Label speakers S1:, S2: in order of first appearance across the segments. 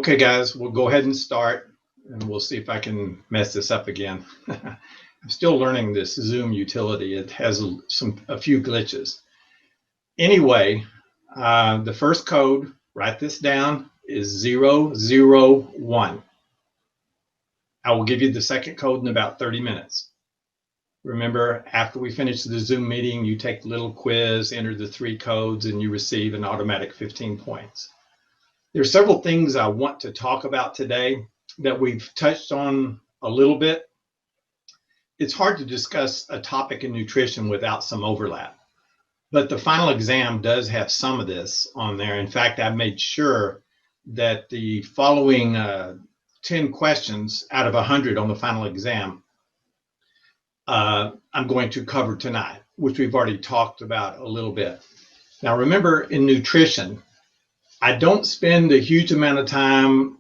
S1: Okay, guys, we'll go ahead and start, and we'll see if I can mess this up again. I'm still learning this Zoom utility. It has a few glitches. Anyway, the first code, write this down, is 001. I will give you the second code in about 30 minutes. Remember, after we finish the Zoom meeting, you take the little quiz, enter the 3 codes, and you receive an automatic 15 points. There are several things I want to talk about today that we've touched on a little bit. It's hard to discuss a topic in nutrition without some overlap, but the final exam does have some of this on there. In fact, I made sure that the following 10 questions out of 100 on the final exam I'm going to cover tonight, which we've already talked about a little bit. Now, remember, in nutrition, I don't spend a huge amount of time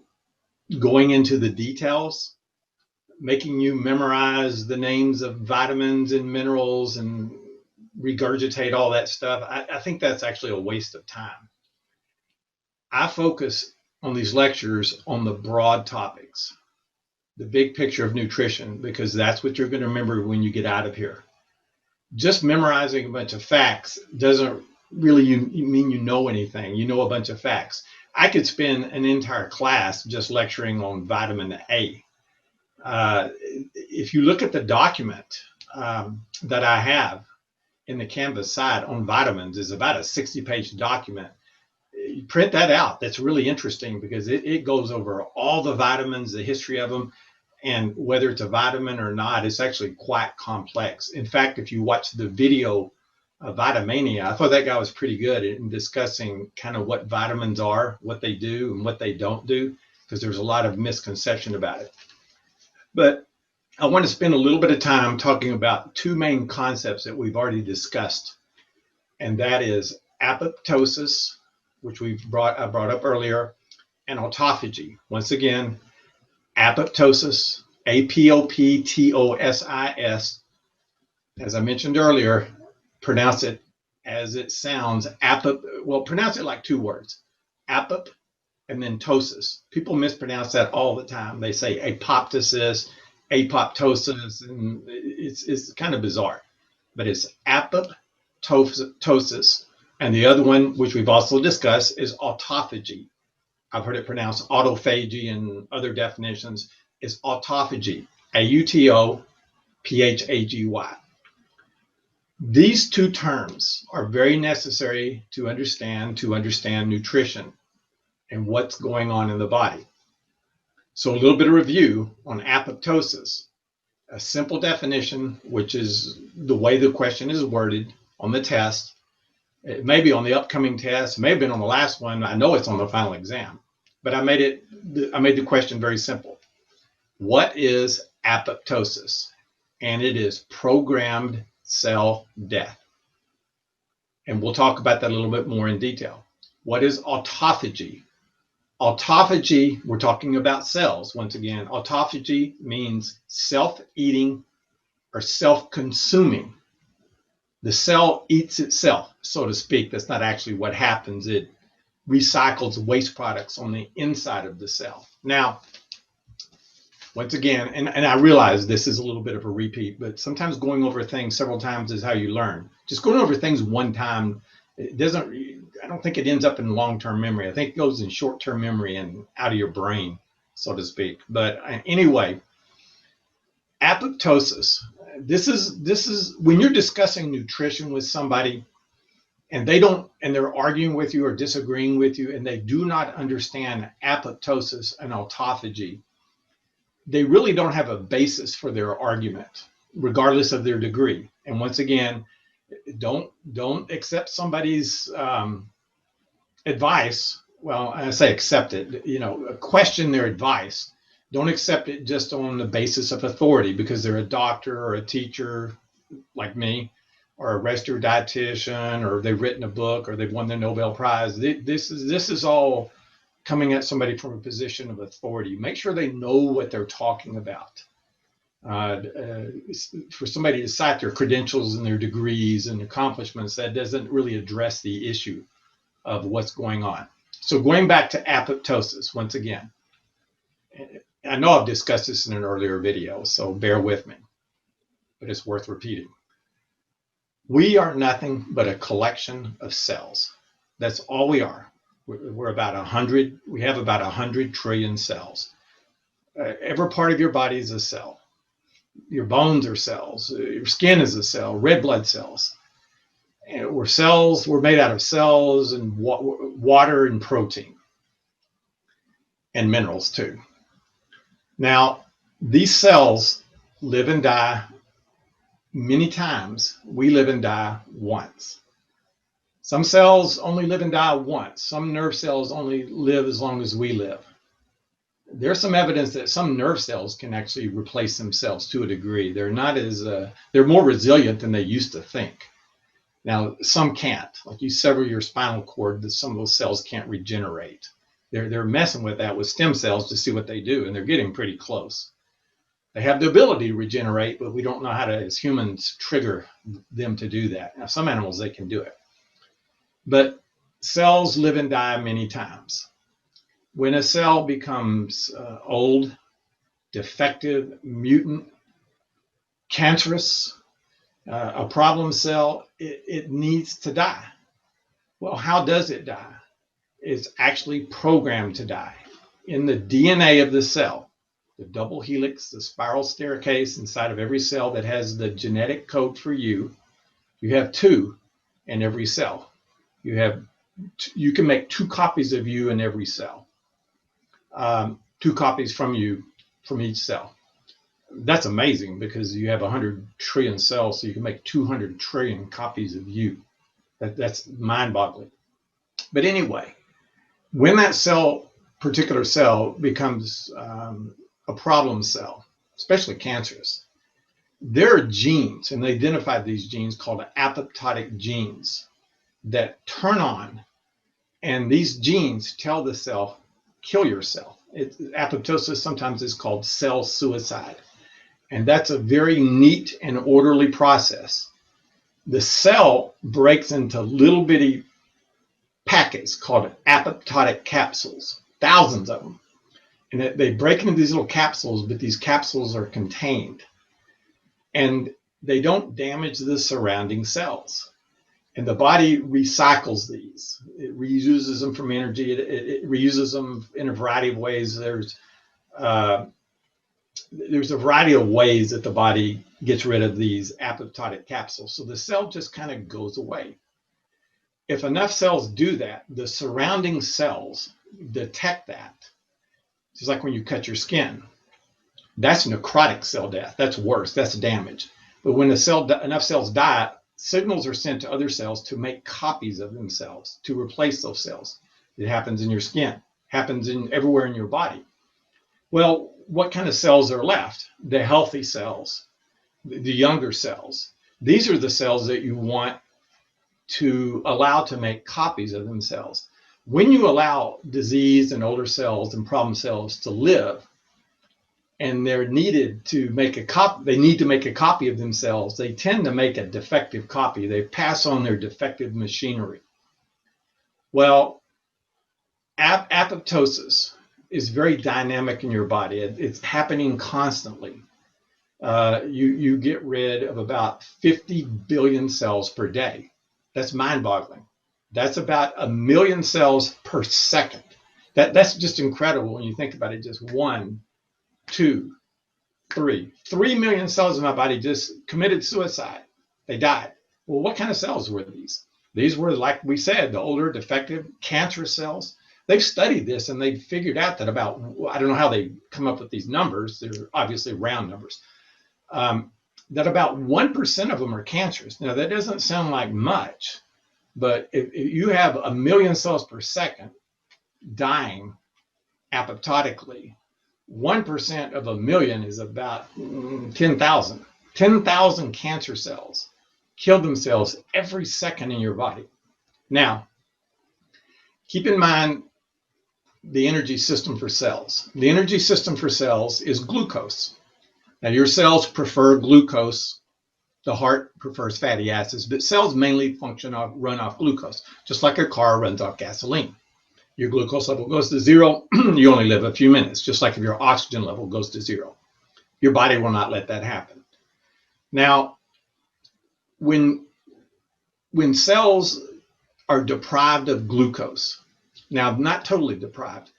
S1: going into the details, making you memorize the names of vitamins and minerals and regurgitate all that stuff. I think that's actually a waste of time. I focus on these lectures on the broad topics, the big picture of nutrition, because that's what you're going to remember when you get out of here. Just memorizing a bunch of facts doesn't really mean you know anything. You know a bunch of facts. I could spend an entire class just lecturing on vitamin A. If you look at the document that I have in the Canvas side on vitamins, is about a 60-page document. You print that out. That's really interesting because it goes over all the vitamins, the history of them, and whether it's a vitamin or not. It's actually quite complex. In fact, if you watch the video Vitamania, I thought that guy was pretty good in discussing kind of what vitamins are, what they do, and what they don't do, because there's a lot of misconception about it. But I want to spend a little bit of time talking about 2 main concepts that we've already discussed, and that is apoptosis, which I brought up earlier, and autophagy. Once again, apoptosis, apoptosis, as I mentioned earlier, pronounce it as it sounds. Pronounce it like 2 words, apop and then tosis. People mispronounce that all the time. They say apoptosis, apoptosis, and it's kind of bizarre, but it's apoptosis. And the other one, which we've also discussed, is autophagy. I've heard it pronounced autophagy, and other definitions is autophagy, A-U-T-O-P-H-A-G-Y. These 2 terms are very necessary to understand nutrition and what's going on in the body. So a little bit of review on apoptosis. A simple definition, which is the way the question is worded on the test. It may be on the upcoming test, it may have been on the last one. I know it's on the final exam, but I made the question very simple. What is apoptosis? And it is programmed cell death. And we'll talk about that a little bit more in detail. What is autophagy? Autophagy, we're talking about cells. Once again, autophagy means self-eating or self-consuming. The cell eats itself, so to speak. That's not actually what happens. It recycles waste products on the inside of the cell. Now, once again, and I realize this is a little bit of a repeat, but sometimes going over things several times is how you learn. Just going over things one time, I don't think it ends up in long-term memory. I think it goes in short-term memory and out of your brain, so to speak. But anyway, apoptosis. This is when you're discussing nutrition with somebody and they're arguing with you or disagreeing with you, and they do not understand apoptosis and autophagy. They really don't have a basis for their argument, regardless of their degree. And once again, don't accept somebody's advice. Well, I say accept it, question their advice. Don't accept it just on the basis of authority because they're a doctor or a teacher like me, or a registered dietitian, or they've written a book, or they've won the Nobel Prize. This is all coming at somebody from a position of authority. Make sure they know what they're talking about. For somebody to cite their credentials and their degrees and accomplishments, that doesn't really address the issue of what's going on. So going back to apoptosis once again, I know I've discussed this in an earlier video, so bear with me, but it's worth repeating. We are nothing but a collection of cells. That's all we are. We're about 100, we have about 100 trillion cells. Every part of your body is a cell. Your bones are cells. Your skin is a cell, red blood cells. And we're made out of cells and water and protein and minerals too. Now, these cells live and die many times. We live and die once. Some cells only live and die once. Some nerve cells only live as long as we live. There's some evidence that some nerve cells can actually replace themselves to a degree. They're not as, they're more resilient than they used to think. Now, some can't. Like you sever your spinal cord, some of those cells can't regenerate. They're messing with that with stem cells to see what they do, and they're getting pretty close. They have the ability to regenerate, but we don't know how to, as humans, trigger them to do that. Now, some animals, they can do it. But cells live and die many times. When a cell becomes old, defective, mutant, cancerous, a problem cell, it needs to die. Well, how does it die? It's actually programmed to die. In the DNA of the cell, the double helix, the spiral staircase inside of every cell that has the genetic code for you, you have two in every cell. You can make 2 copies of you in every cell. 2 copies from you from each cell. That's amazing because you have 100 trillion cells, so you can make 200 trillion copies of you. That's mind-boggling. But anyway, when that particular cell becomes a problem cell, especially cancerous, there are genes, and they identified these genes called apoptotic genes that turn on, and these genes tell the cell, kill yourself. Apoptosis sometimes is called cell suicide. And that's a very neat and orderly process. The cell breaks into little bitty packets called apoptotic capsules, thousands of them. And they break into these little capsules, but these capsules are contained. And they don't damage the surrounding cells. And the body recycles these. It reuses them from energy. It reuses them in a variety of ways. There's a variety of ways that the body gets rid of these apoptotic capsules. So the cell just kind of goes away. If enough cells do that, the surrounding cells detect that. Just like when you cut your skin. That's necrotic cell death. That's worse. That's damage. But when enough cells die, signals are sent to other cells to make copies of themselves, to replace those cells. It happens in your skin, happens everywhere in your body. Well, what kind of cells are left? The healthy cells, the younger cells. These are the cells that you want to allow to make copies of themselves. When you allow disease and older cells and problem cells to live, and they're needed to make a copy, they need to make a copy of themselves, they tend to make a defective copy. They pass on their defective machinery. Well, apoptosis is very dynamic in your body. It's happening constantly. You get rid of about 50 billion cells per day. That's mind-boggling. That's about 1 million cells per second. That's just incredible when you think about it. Just 1, 2, 3 million cells in my body just committed suicide. They died. Well, what kind of cells were these? These were, like we said, the older, defective, cancerous cells. They've studied this and they've figured out that about, I don't know how they come up with these numbers, they're obviously round numbers, that about 1% of them are cancerous. Now, that doesn't sound like much, but if you have 1 million cells per second dying apoptotically, 1% of 1 million is about 10,000. 10,000 cancer cells kill themselves every second in your body. Now, keep in mind the energy system for cells. The energy system for cells is glucose. Now, your cells prefer glucose. The heart prefers fatty acids, but cells mainly run off glucose, just like a car runs off gasoline. Your glucose level goes to zero, you only live a few minutes, just like if your oxygen level goes to zero. Your body will not let that happen. Now, when cells are deprived of glucose, now not totally deprived.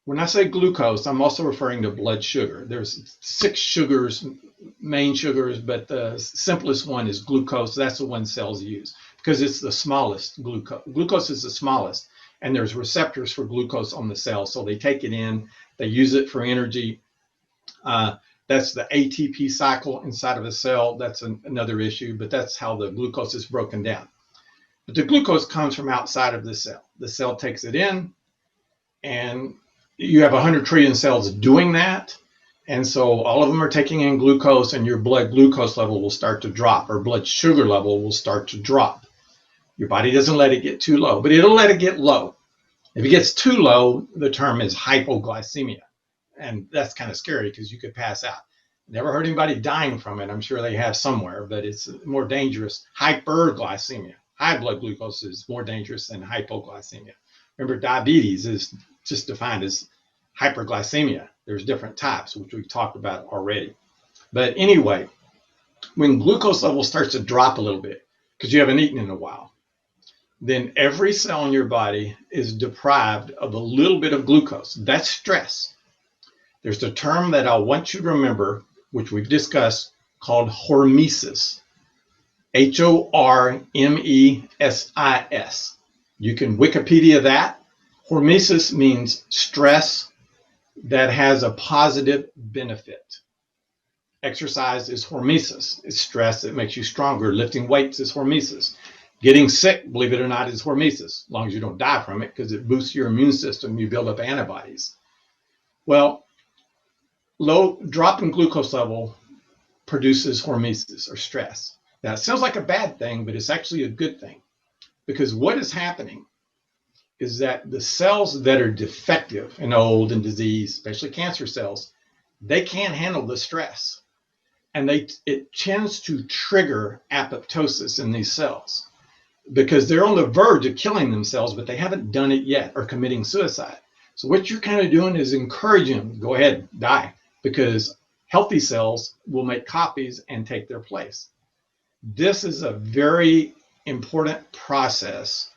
S1: When I say glucose, I'm also referring to blood sugar. There's 6 sugars, main sugars, but the simplest one is glucose. That's the one cells use because it's the smallest glucose. Glucose is the smallest, and there's receptors for glucose on the cell. So they take it in, they use it for energy. That's the ATP cycle inside of a cell. That's another issue, but that's how the glucose is broken down. But the glucose comes from outside of the cell. The cell takes it in, and you have 100 trillion cells doing that. And so all of them are taking in glucose, and your blood glucose level will start to drop, or blood sugar level will start to drop. Your body doesn't let it get too low, but it'll let it get low. If it gets too low, the term is hypoglycemia. And that's kind of scary because you could pass out. Never heard anybody dying from it. I'm sure they have somewhere, but it's more dangerous. Hyperglycemia. High blood glucose is more dangerous than hypoglycemia. Remember, diabetes is just defined as hyperglycemia. There's different types, which we've talked about already. But anyway, when glucose level starts to drop a little bit, because you haven't eaten in a while, then every cell in your body is deprived of a little bit of glucose. That's stress. There's a term that I want you to remember, which we've discussed, called hormesis. Hormesis. You can Wikipedia that. Hormesis means stress that has a positive benefit. Exercise is hormesis. It's stress that makes you stronger. Lifting weights is hormesis. Getting sick, believe it or not, is hormesis, as long as you don't die from it, because it boosts your immune system. You build up antibodies. Well, low drop in glucose level produces hormesis, or stress. Now, it sounds like a bad thing, but it's actually a good thing, because what is happening is that the cells that are defective and old and diseased, especially cancer cells, they can't handle the stress. And it tends to trigger apoptosis in these cells because they're on the verge of killing themselves, but they haven't done it yet, or committing suicide. So what you're kind of doing is encouraging them, go ahead, die, because healthy cells will make copies and take their place. This is a very important process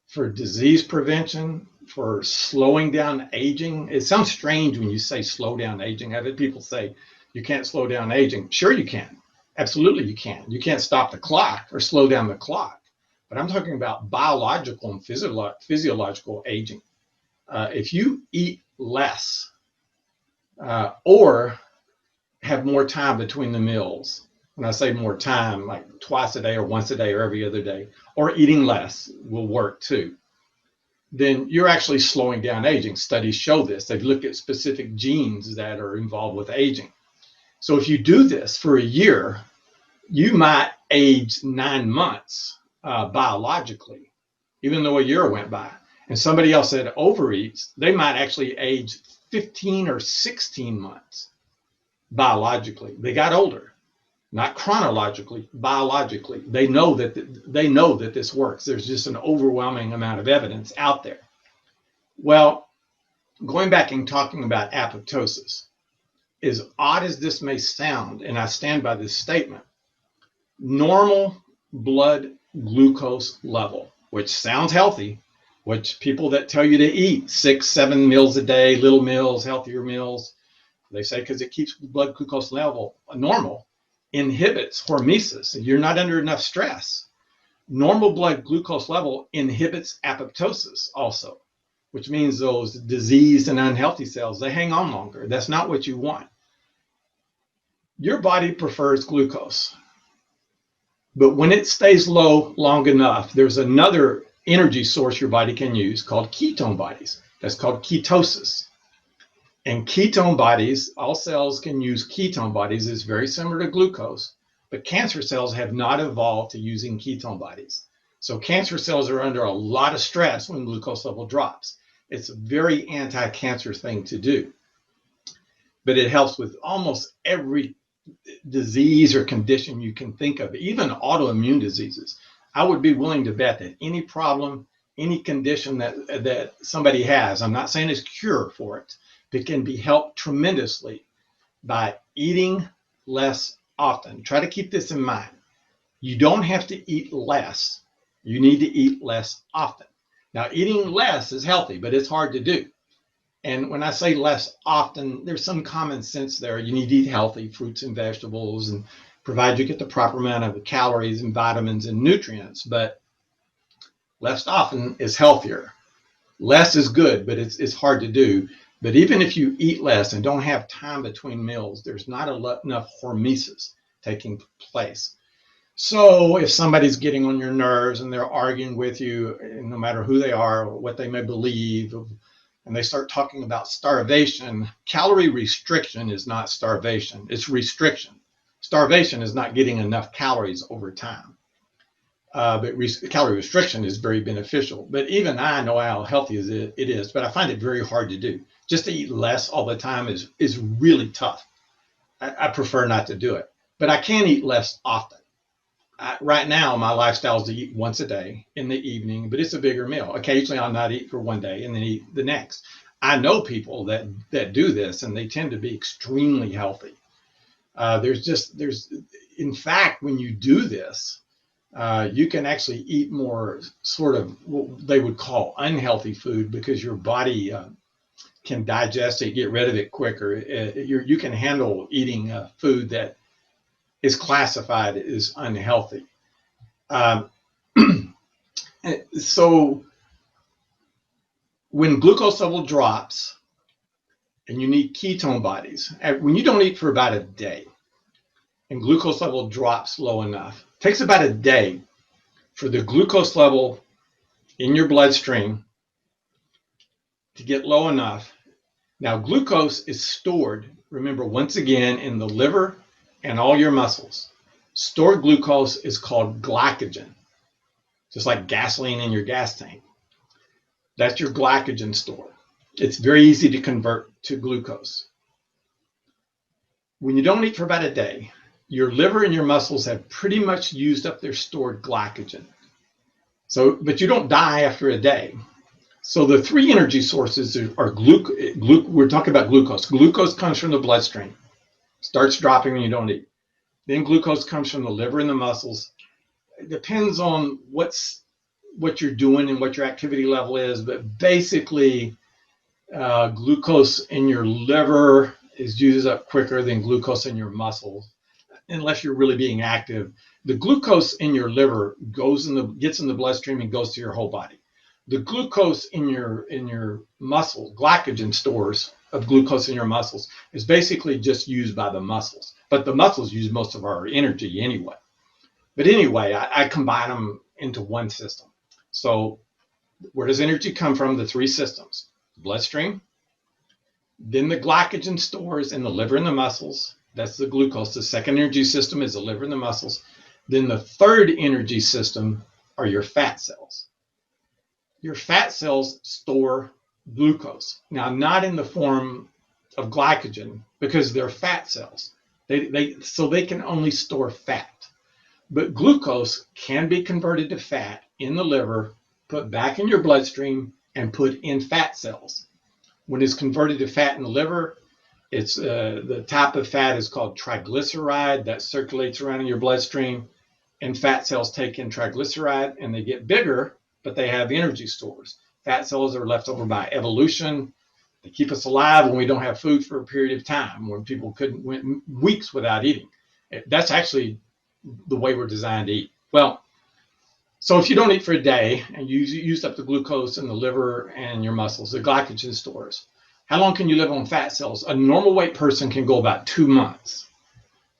S1: for disease prevention, for slowing down aging. It sounds strange when you say slow down aging. I've had people say, you can't slow down aging. Sure you can. Absolutely you can. You can't stop the clock or slow down the clock. But I'm talking about biological and physiological aging. If you eat less or have more time between the meals, when I say more time, like twice a day or once a day or every other day, or eating less will work too, then you're actually slowing down aging. Studies show this. They've looked at specific genes that are involved with aging. So if you do this for a year, you might age 9 months biologically, even though a year went by. And somebody else that overeats, they might actually age 15 or 16 months biologically. They got older, not chronologically, biologically. They know that this works. There's just an overwhelming amount of evidence out there. Well, going back and talking about apoptosis, as odd as this may sound, and I stand by this statement, normal blood glucose level, which sounds healthy, which people that tell you to eat 6, 7 meals a day, little meals, healthier meals, they say because it keeps blood glucose level normal, inhibits hormesis. You're not under enough stress. Normal blood glucose level inhibits apoptosis also, which means those diseased and unhealthy cells, they hang on longer. That's not what you want. Your body prefers glucose. But when it stays low long enough, there's another energy source your body can use called ketone bodies. That's called ketosis. And ketone bodies, all cells can use ketone bodies. It's very similar to glucose, but cancer cells have not evolved to using ketone bodies. So cancer cells are under a lot of stress when glucose level drops. It's a very anti-cancer thing to do. But it helps with almost every disease or condition you can think of, even autoimmune diseases. I would be willing to bet that any problem any condition that somebody has. I'm not saying it's cure for it, but it can be helped tremendously by eating less often. Try to keep this in mind. You don't have to eat less. You need to eat less often. Now, eating less is healthy, but it's hard to do. And when I say less often, there's some common sense there. You need to eat healthy fruits and vegetables and provide you get the proper amount of calories and vitamins and nutrients. But less often is healthier. Less is good, but it's hard to do. But even if you eat less and don't have time between meals, there's not enough hormesis taking place. So if somebody's getting on your nerves and they're arguing with you, no matter who they are or what they may believe, and they start talking about starvation, calorie restriction is not starvation, it's restriction. Starvation is not getting enough calories over time. But calorie restriction is very beneficial. But even I know how healthy it is, but I find it very hard to do. Just to eat less all the time is really tough. I prefer not to do it, but I can eat less often. Right now, my lifestyle is to eat once a day in the evening, but it's a bigger meal. Occasionally, I'll not eat for one day and then eat the next. I know people that do this, and they tend to be extremely healthy. In fact, when you do this, you can actually eat more sort of what they would call unhealthy food because your body can digest it, get rid of it quicker. You can handle eating food that is classified as unhealthy. So when glucose level drops and you need ketone bodies, when you don't eat for about a day and glucose level drops low enough, it takes about a day for the glucose level in your bloodstream to get low enough. Now, glucose is stored, remember, once again, in the liver and all your muscles. Stored glucose is called glycogen, just like gasoline in your gas tank. That's your glycogen store. It's very easy to convert to glucose. When you don't eat for about a day, your liver and your muscles have pretty much used up their stored glycogen. But you don't die after a day. So the three energy sources are we're talking about glucose. Glucose comes from the bloodstream, starts dropping when you don't eat. Then glucose comes from the liver and the muscles. It depends on what you're doing and what your activity level is, but basically glucose in your liver is used up quicker than glucose in your muscles, unless you're really being active. The glucose in your liver gets in the bloodstream and goes to your whole body. The glucose in your muscle, glycogen stores of glucose in your muscles, is basically just used by the muscles. But the muscles use most of our energy anyway. But anyway, I combine them into one system. So where does energy come from? The three systems: bloodstream, then the glycogen stores in the liver and the muscles. That's the glucose. The second energy system is the liver and the muscles. Then the third energy system are your fat cells. Your fat cells store glucose. Now, not in the form of glycogen because they're fat cells. So they can only store fat. But glucose can be converted to fat in the liver, put back in your bloodstream, and put in fat cells. When it's converted to fat in the liver, it's the type of fat is called triglyceride that circulates around in your bloodstream, and fat cells take in triglyceride and they get bigger, but they have energy stores. Fat cells are left over by evolution. They keep us alive when we don't have food for a period of time, when people went weeks without eating. That's actually the way we're designed to eat. Well, so if you don't eat for a day and you use up the glucose in the liver and your muscles, the glycogen stores, how long can you live on fat cells? A normal weight person can go about 2 months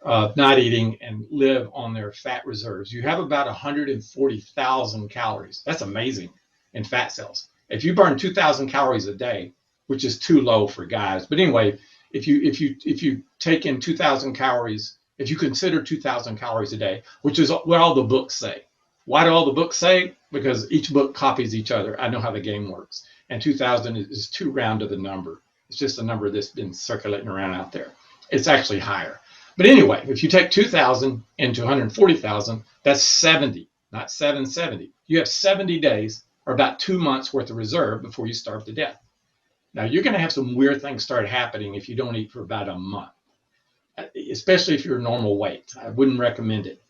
S1: not eating and live on their fat reserves. You have about 140,000 calories. That's amazing in fat cells. If you burn 2,000 calories a day, which is too low for guys, but anyway, if you take in 2,000 calories, if you consider 2,000 calories a day, which is what all the books say. Why do all the books say? Because each book copies each other. I know how the game works. And 2,000 is too round to the number. It's just a number that's been circulating around out there. It's actually higher. But anyway, if you take 2,000 into 140,000, that's 70, not 770. You have 70 days or about 2 months worth of reserve before you starve to death. Now, you're going to have some weird things start happening if you don't eat for about a month, especially if you're normal weight. I wouldn't recommend it.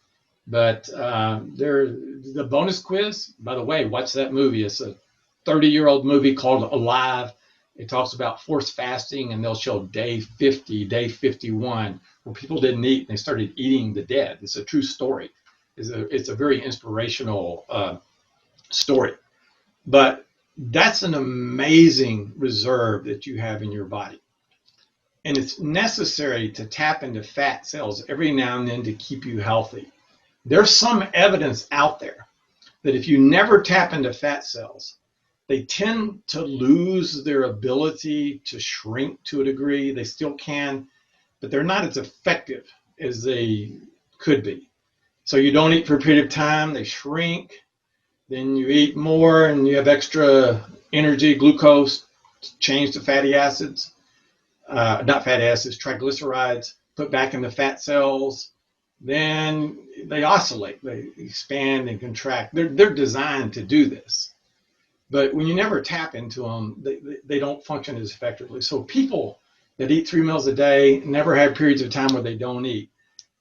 S1: But the bonus quiz, by the way, watch that movie. It's a 30-year-old movie called Alive. It talks about forced fasting, and they'll show day 50, day 51, where people didn't eat and they started eating the dead. It's a true story. It's a very inspirational story. But that's an amazing reserve that you have in your body. And it's necessary to tap into fat cells every now and then to keep you healthy. There's some evidence out there that if you never tap into fat cells, they tend to lose their ability to shrink to a degree. They still can, but they're not as effective as they could be. So you don't eat for a period of time, they shrink. Then you eat more and you have extra energy, glucose, change to fatty acids, not fatty acids, triglycerides, put back in the fat cells. Then they oscillate, they expand and contract. They're designed to do this. But when you never tap into them, they don't function as effectively. So people that eat 3 meals a day, never have periods of time where they don't eat,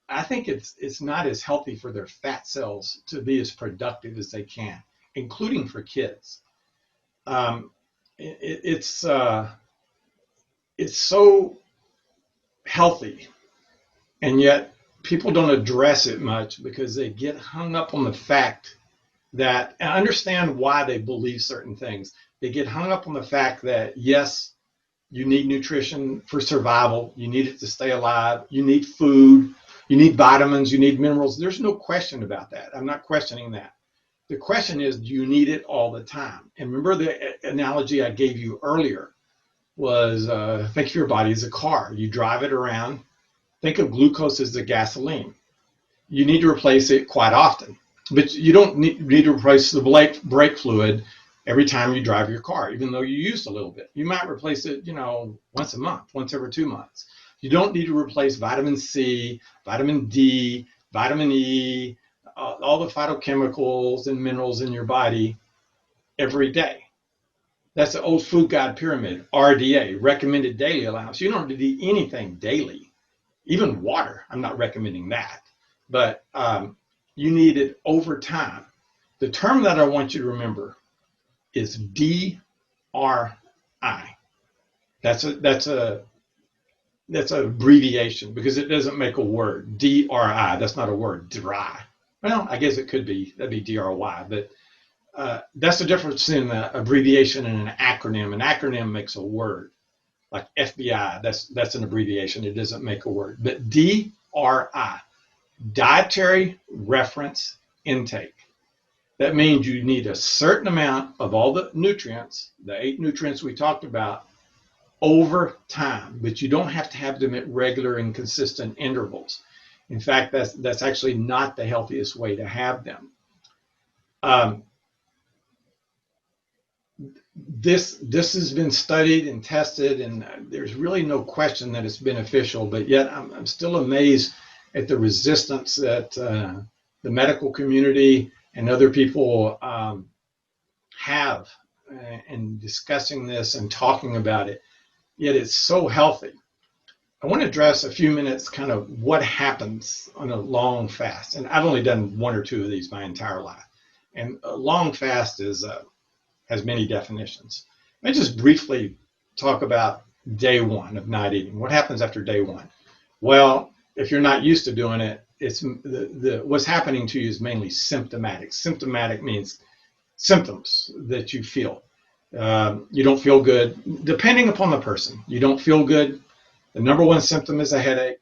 S1: I think it's not as healthy for their fat cells to be as productive as they can, including for kids. It's so healthy, and yet people don't address it much because they get hung up on the fact that, and understand why they believe certain things. They get hung up on the fact that, yes, you need nutrition for survival. You need it to stay alive. You need food. You need vitamins. You need minerals. There's no question about that. I'm not questioning that. The question is, do you need it all the time? And remember the analogy I gave you earlier was think of your body as a car. You drive it around. Think of glucose as the gasoline. You need to replace it quite often. But you don't need to replace the brake fluid every time you drive your car, even though you used a little bit. You might replace it, once a month, once every 2 months. You don't need to replace vitamin C, vitamin D, vitamin E, all the phytochemicals and minerals in your body every day. That's the old food guide pyramid, RDA, recommended daily allowance. You don't need to eat anything daily, even water. I'm not recommending that, but you need it over time. The term that I want you to remember is DRI. That's a abbreviation because it doesn't make a word. DRI. That's not a word. Dry. Well, I guess it could be. That'd be DRY. But that's the difference in an abbreviation and an acronym. An acronym makes a word, like FBI. That's an abbreviation. It doesn't make a word. But DRI. Dietary reference intake. That means you need a certain amount of all the nutrients, the 8 nutrients we talked about, over time, but you don't have to have them at regular and consistent intervals. In fact, that's actually not the healthiest way to have them. This has been studied and tested, and there's really no question that it's beneficial, but yet I'm still amazed at the resistance that the medical community and other people have in discussing this and talking about it, yet it's so healthy. I want to address a few minutes kind of what happens on a long fast. And I've only done 1 or 2 of these my entire life. And a long fast has many definitions. Let me just briefly talk about day 1 of not eating. What happens after day 1? Well, if you're not used to doing it, it's what's happening to you is mainly symptomatic. Symptomatic means symptoms that you feel. You don't feel good, depending upon the person. You don't feel good. The number 1 symptom is a headache.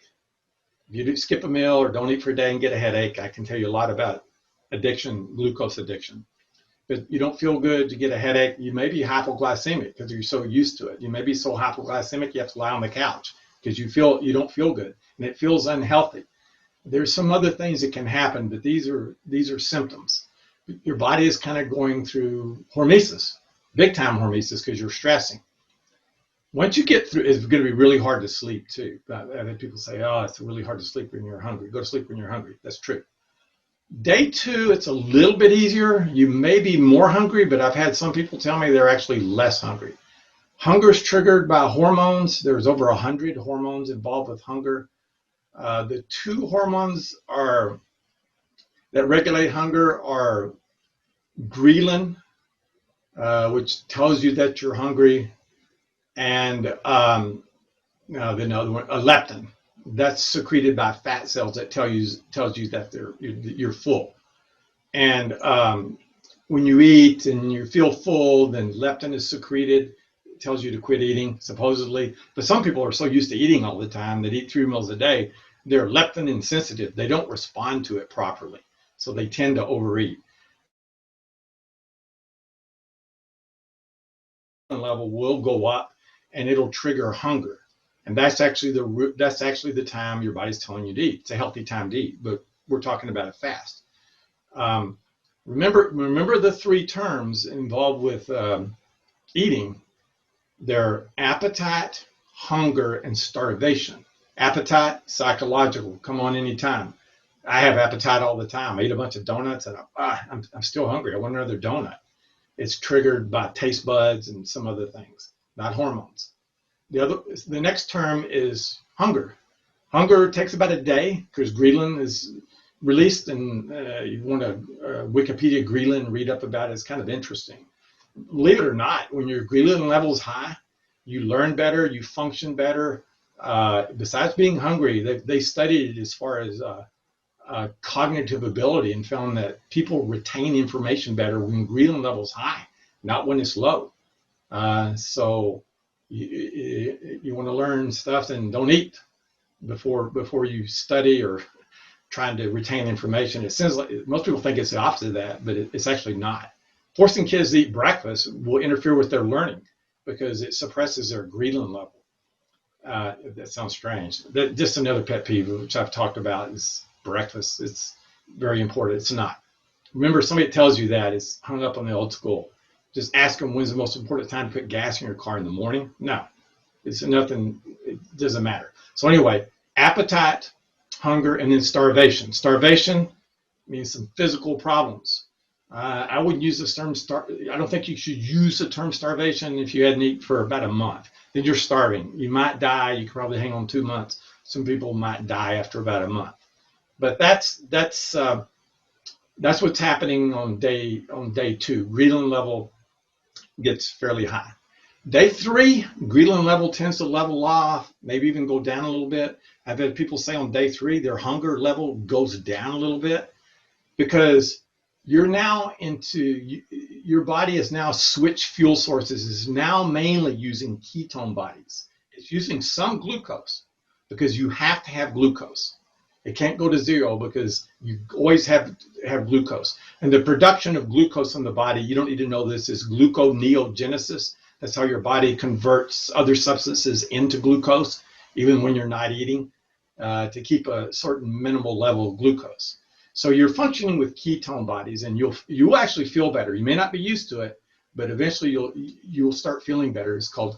S1: If you skip a meal or don't eat for a day and get a headache, I can tell you a lot about addiction, glucose addiction. But you don't feel good, you get a headache, you may be hypoglycemic because you're so used to it. You may be so hypoglycemic you have to lie on the couch because you don't feel good and it feels unhealthy. There's some other things that can happen, but these are symptoms. Your body is kind of going through hormesis, big time hormesis, because you're stressing. Once you get through, it's going to be really hard to sleep too. I've had people say, oh, it's really hard to sleep when you're hungry. Go to sleep when you're hungry. That's true. Day 2, it's a little bit easier. You may be more hungry, but I've had some people tell me they're actually less hungry. Hunger is triggered by hormones. There's over 100 hormones involved with hunger. The 2 hormones that regulate hunger are ghrelin, which tells you that you're hungry, and the other one, leptin. That's secreted by fat cells that tells you that you're full. And when you eat and you feel full, then leptin is secreted. It tells you to quit eating, supposedly. But some people are so used to eating all the time that eat 3 meals a day, they're leptin insensitive. They don't respond to it properly, so they tend to overeat. Level will go up, and it'll trigger hunger. And that's actually the time your body's telling you to eat. It's a healthy time to eat, but we're talking about a fast. Remember the 3 terms involved with eating. They're appetite, hunger, and starvation. Appetite, psychological, come on anytime. I have appetite all the time. I eat a bunch of donuts and I'm still hungry. I want another donut. It's triggered by taste buds and some other things, not hormones. The next term is hunger. Hunger takes about a day because ghrelin is released, and you want to Wikipedia ghrelin, read up about it. It's kind of interesting. Believe it or not, when your ghrelin level is high, you learn better, you function better. Besides being hungry, they studied it as far as cognitive ability and found that people retain information better when ghrelin level is high, not when it's low. So you want to learn stuff, and don't eat before you study or trying to retain information. It seems like most people think it's the opposite of that, but it's actually not. Forcing kids to eat breakfast will interfere with their learning because it suppresses their ghrelin level. That sounds strange. Just another pet peeve, which I've talked about, is breakfast. It's very important. It's not. Remember, somebody that tells you that is hung up on the old school. Just ask them, when's the most important time to put gas in your car? In the morning? No, it's nothing. It doesn't matter. So anyway, appetite, hunger, and then starvation. Starvation means some physical problems. I wouldn't use this term. I don't think you should use the term starvation if you hadn't eaten for about a month. Then you're starving. You might die. You can probably hang on 2 months. Some people might die after about a month. But that's what's happening on day 2. Ghrelin level gets fairly high. Day 3, ghrelin level tends to level off, maybe even go down a little bit. I've had people say on day 3 their hunger level goes down a little bit because your body is now switched fuel sources, is now mainly using ketone bodies. It's using some glucose because you have to have glucose. It can't go to 0 because you always have glucose. And the production of glucose in the body, you don't need to know this, is gluconeogenesis. That's how your body converts other substances into glucose, even when you're not eating, to keep a certain minimal level of glucose. So you're functioning with ketone bodies, and you'll actually feel better. You may not be used to it, but eventually you'll start feeling better. It's called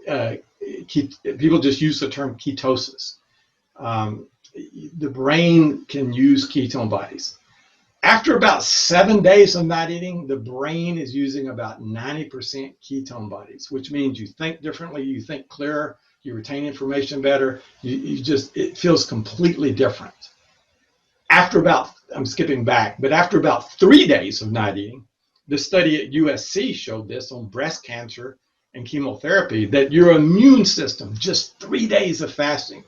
S1: people just use the term ketosis. The brain can use ketone bodies. After about 7 days of not eating, the brain is using about 90% ketone bodies, which means you think differently, you think clearer, you retain information better. It feels completely different. I'm skipping back, but after about 3 days of not eating, the study at USC showed this on breast cancer and chemotherapy, that your immune system, just 3 days of fasting,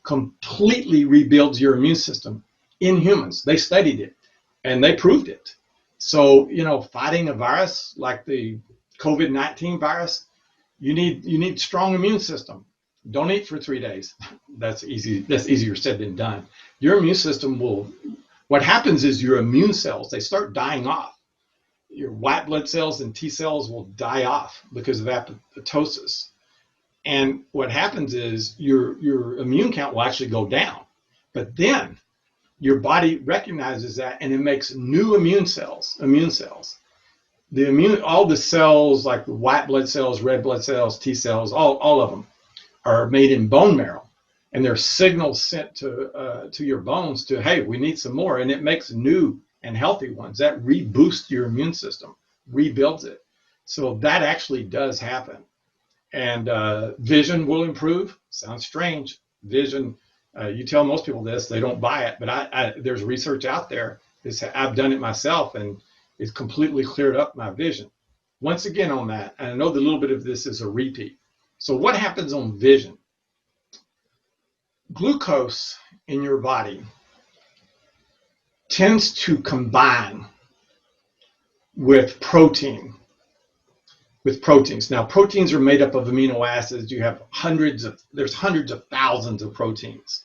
S1: completely rebuilds your immune system in humans. They studied it and they proved it. So, fighting a virus like the COVID-19 virus, you need strong immune system. Don't eat for 3 days. That's easy. That's easier said than done. Your immune system what happens is your immune cells, they start dying off. Your white blood cells and T cells will die off because of apoptosis. And what happens is your immune count will actually go down. But then your body recognizes that and it makes new immune cells. All the cells, like the white blood cells, red blood cells, T cells, all of them are made in bone marrow. And there's signals sent to your bones to, hey, we need some more. And it makes new and healthy ones. That reboosts your immune system, rebuilds it. So that actually does happen. And vision will improve. Sounds strange. Vision, you tell most people this, they don't buy it. But there's research out there. I've done it myself, and it's completely cleared up my vision. Once again on that, and I know that a little bit of this is a repeat. So what happens on vision? Glucose in your body tends to combine with proteins. Now, proteins are made up of amino acids. You have there's hundreds of thousands of proteins.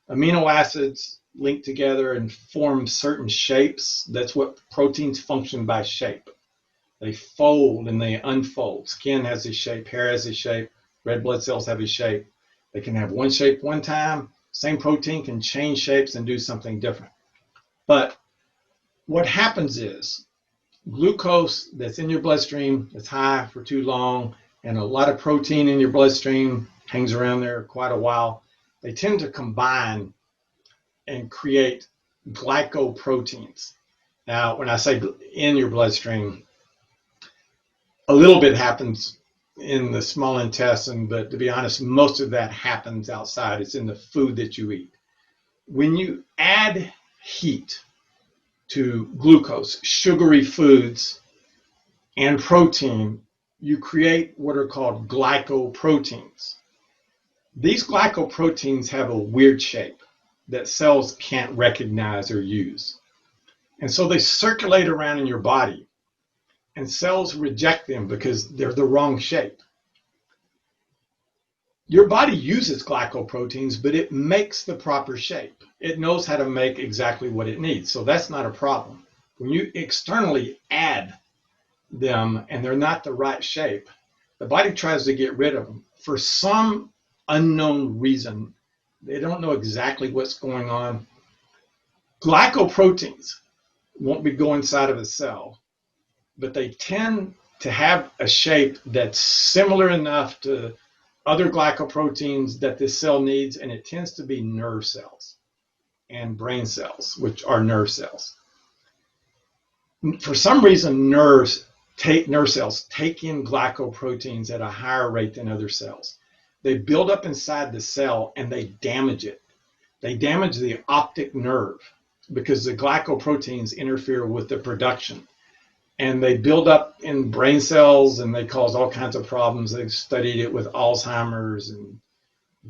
S1: Amino acids link together and form certain shapes. That's what proteins function by shape. They fold and they unfold. Skin has a shape, hair has a shape, red blood cells have a shape. They can have one shape one time. Same protein can change shapes and do something different. But what happens is glucose that's in your bloodstream that's high for too long, and a lot of protein in your bloodstream hangs around there quite a while, they tend to combine and create glycoproteins. Now, when I say in your bloodstream, a little bit happens in the small intestine, but to be honest, most of that happens outside. It's in the food that you eat. When you add heat to glucose, sugary foods, and protein, you create what are called glycoproteins. These glycoproteins have a weird shape that cells can't recognize or use. And so they circulate around in your body, and cells reject them because they're the wrong shape. Your body uses glycoproteins, but it makes the proper shape. It knows how to make exactly what it needs. So that's not a problem. When you externally add them and they're not the right shape, the body tries to get rid of them. For some unknown reason, they don't know exactly what's going on. Glycoproteins won't be going inside of a cell, but they tend to have a shape that's similar enough to other glycoproteins that this cell needs, and it tends to be nerve cells and brain cells, which are nerve cells. For some reason, nerve cells take in glycoproteins at a higher rate than other cells. They build up inside the cell and they damage it. They damage the optic nerve because the glycoproteins interfere with the production. And they build up in brain cells and they cause all kinds of problems. They've studied it with Alzheimer's and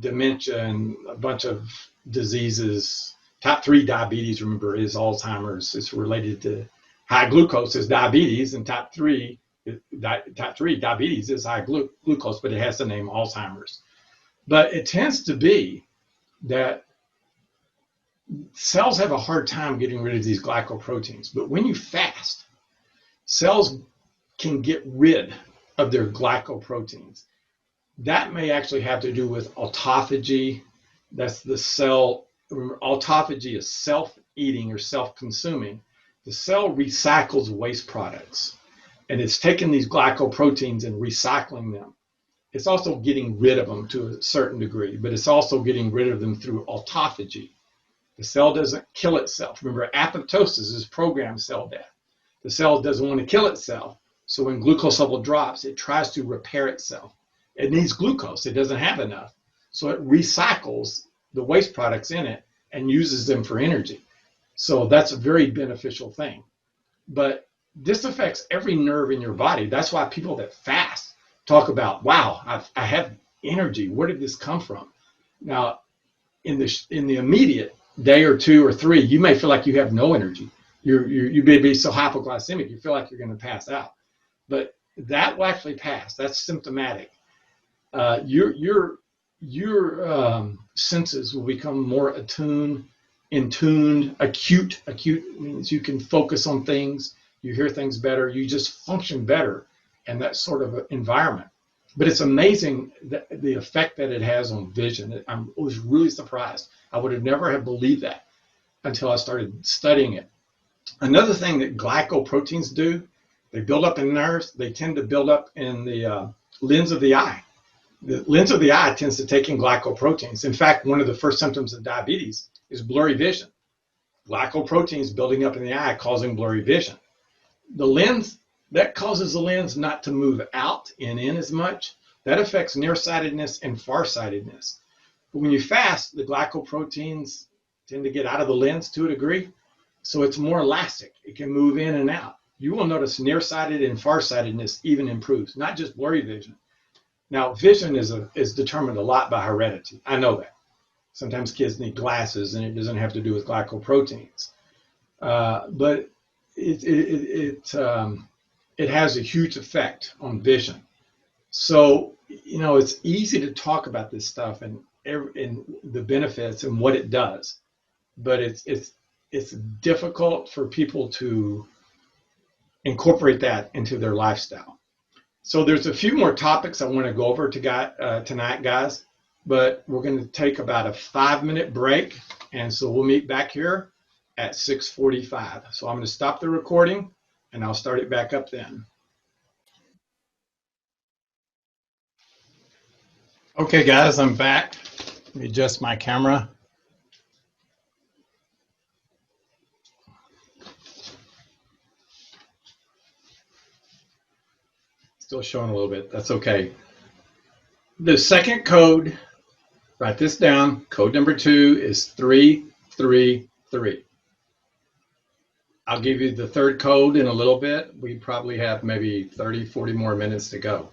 S1: dementia and a bunch of diseases. Type 3 diabetes, remember, is Alzheimer's. It's related to high glucose is diabetes, and type 3 diabetes is high glucose, but it has the name Alzheimer's. But it tends to be that cells have a hard time getting rid of these glycoproteins. But when you fast, cells can get rid of their glycoproteins. That may actually have to do with autophagy. That's the cell. Remember, autophagy is self-eating or self-consuming. The cell recycles waste products, and it's taking these glycoproteins and recycling them. It's also getting rid of them to a certain degree, but it's also getting rid of them through autophagy. The cell doesn't kill itself. Remember, apoptosis is programmed cell death. The cell doesn't want to kill itself, so when glucose level drops, it tries to repair itself. It needs glucose. It doesn't have enough, so it recycles the waste products in it and uses them for energy. So that's a very beneficial thing. But this affects every nerve in your body. That's why people that fast talk about, wow, I have energy. Where did this come from? Now, in the immediate day or two or three, you may feel like you have no energy. You may be so hypoglycemic, you feel like you're going to pass out. But that will actually pass. That's symptomatic. Your senses will become more attuned, acute. Acute means you can focus on things, you hear things better, you just function better in that sort of environment. But it's amazing the effect that it has on vision. I was really surprised. I would have never have believed that until I started studying it. Another thing that glycoproteins do, they build up in nerves. They tend to build up in the lens of the eye. The lens of the eye tends to take in glycoproteins. In fact, one of the first symptoms of diabetes is blurry vision. glycoproteins building up in the eye causing blurry vision. The lens, that causes the lens not to move out and in as much. That affects nearsightedness and farsightedness. But when you fast, the glycoproteins tend to get out of the lens to a degree, so it's more elastic. It can move in and out. You will notice nearsighted and farsightedness even improves, not just blurry vision. Now, vision is determined a lot by heredity. I know that. Sometimes kids need glasses, and it doesn't have to do with glycoproteins. But it has a huge effect on vision. So, it's easy to talk about this stuff and the benefits and what it does, but it's difficult for people to incorporate that into their lifestyle. So there's a few more topics I want to go over tonight, guys, but we're going to take about a 5-minute break, and so we'll meet back here at 6:45. So I'm going to stop the recording, and I'll start it back up then. Okay, guys, I'm back. Let me adjust my camera. Still showing a little bit. That's okay. The second code, write this down. Code number 2 is 333. I'll give you the third code in a little bit. We probably have maybe 30, 40 more minutes to go.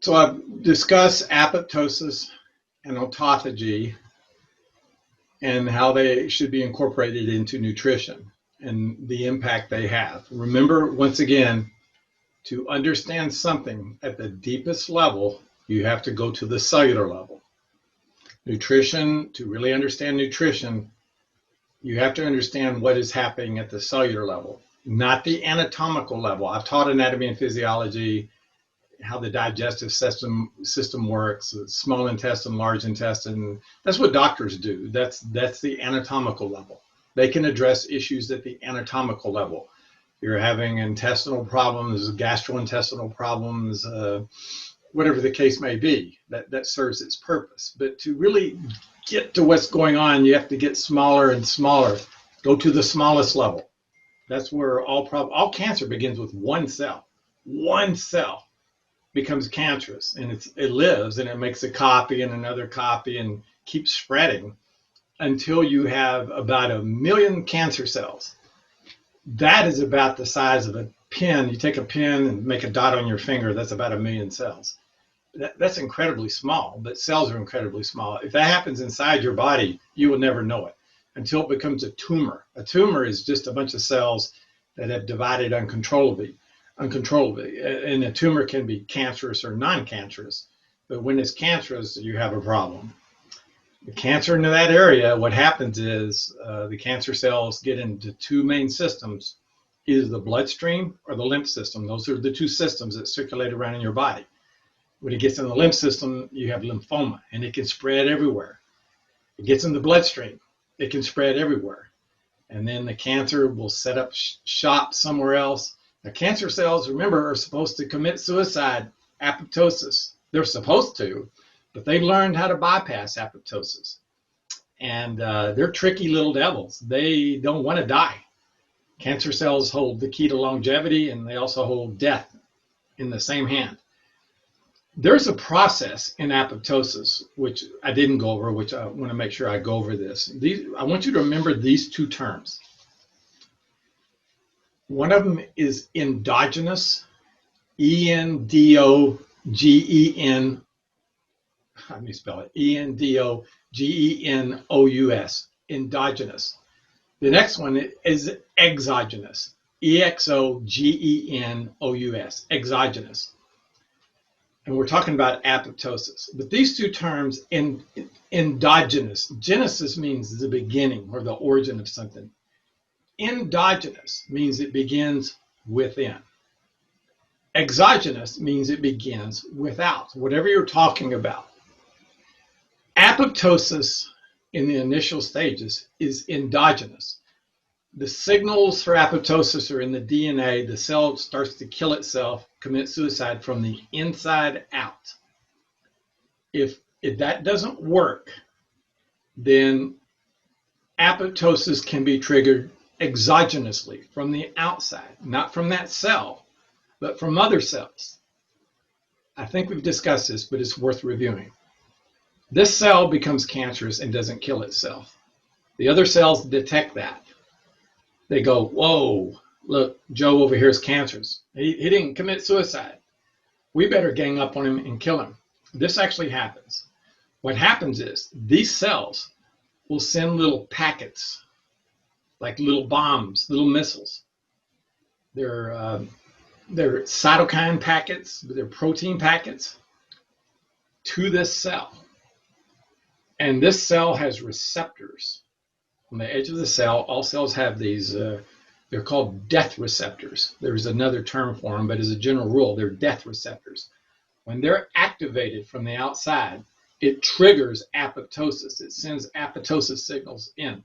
S1: So I've discussed apoptosis and autophagy and how they should be incorporated into nutrition and the impact they have. Remember, once again, to understand something at the deepest level, you have to go to the cellular level. Nutrition, to really understand nutrition, you have to understand what is happening at the cellular level, not the anatomical level. I've taught anatomy and physiology, how the digestive system works, small intestine, large intestine. That's what doctors do. That's the anatomical level. They can address issues at the anatomical level. You're having intestinal problems, gastrointestinal problems, whatever the case may be, that serves its purpose. But to really get to what's going on, you have to get smaller and smaller. Go to the smallest level. That's where all cancer begins with one cell. One cell becomes cancerous, and it lives, and it makes a copy and another copy and keeps spreading until you have about 1 million cancer cells. That is about the size of a pin. You take a pin and make a dot on your finger, that's about 1 million cells. That's incredibly small, but cells are incredibly small. If that happens inside your body, you will never know it until it becomes a tumor. A tumor is just a bunch of cells that have divided uncontrollably. And a tumor can be cancerous or non-cancerous, but when it's cancerous, you have a problem. The cancer in that area, what happens is the cancer cells get into two main systems, either the bloodstream or the lymph system. Those are the two systems that circulate around in your body. When it gets in the lymph system, you have lymphoma, and it can spread everywhere. It gets in the bloodstream, it can spread everywhere. And then the cancer will set up shop somewhere else. Now, cancer cells, remember, are supposed to commit suicide, apoptosis. They're supposed to, but they learned how to bypass apoptosis. And they're tricky little devils. They don't want to die. Cancer cells hold the key to longevity, and they also hold death in the same hand. There's a process in apoptosis, which I didn't go over, which I want to make sure I go over this. I want you to remember these two terms. One of them is endogenous, E-N-D-O-G-E-N, let me spell it, E-N-D-O-G-E-N-O-U-S, endogenous. The next one is exogenous, E-X-O-G-E-N-O-U-S, exogenous. And we're talking about apoptosis. But these two terms, endogenous, genesis means the beginning or the origin of something. Endogenous means it begins within. Exogenous means it begins without, whatever you're talking about. Apoptosis in the initial stages is endogenous. The signals for apoptosis are in the DNA. The cell starts to kill itself, commit suicide from the inside out. If that doesn't work, then Apoptosis can be triggered exogenously from the outside, not from that cell, but from other cells. I think we've discussed this, but it's worth reviewing. This cell becomes cancerous and doesn't kill itself. The other cells detect that. They go, whoa, look, Joe over here is cancerous. He didn't commit suicide. We better gang up on him and kill him. This actually happens. What happens is these cells will send little packets, like little bombs, little missiles. They're cytokine packets, they're protein packets to this cell. And this cell has receptors. On the edge of the cell, all cells have these, they're called death receptors. There's another term for them, but as a general rule, they're death receptors. When they're activated from the outside, it triggers apoptosis. It sends apoptosis signals in.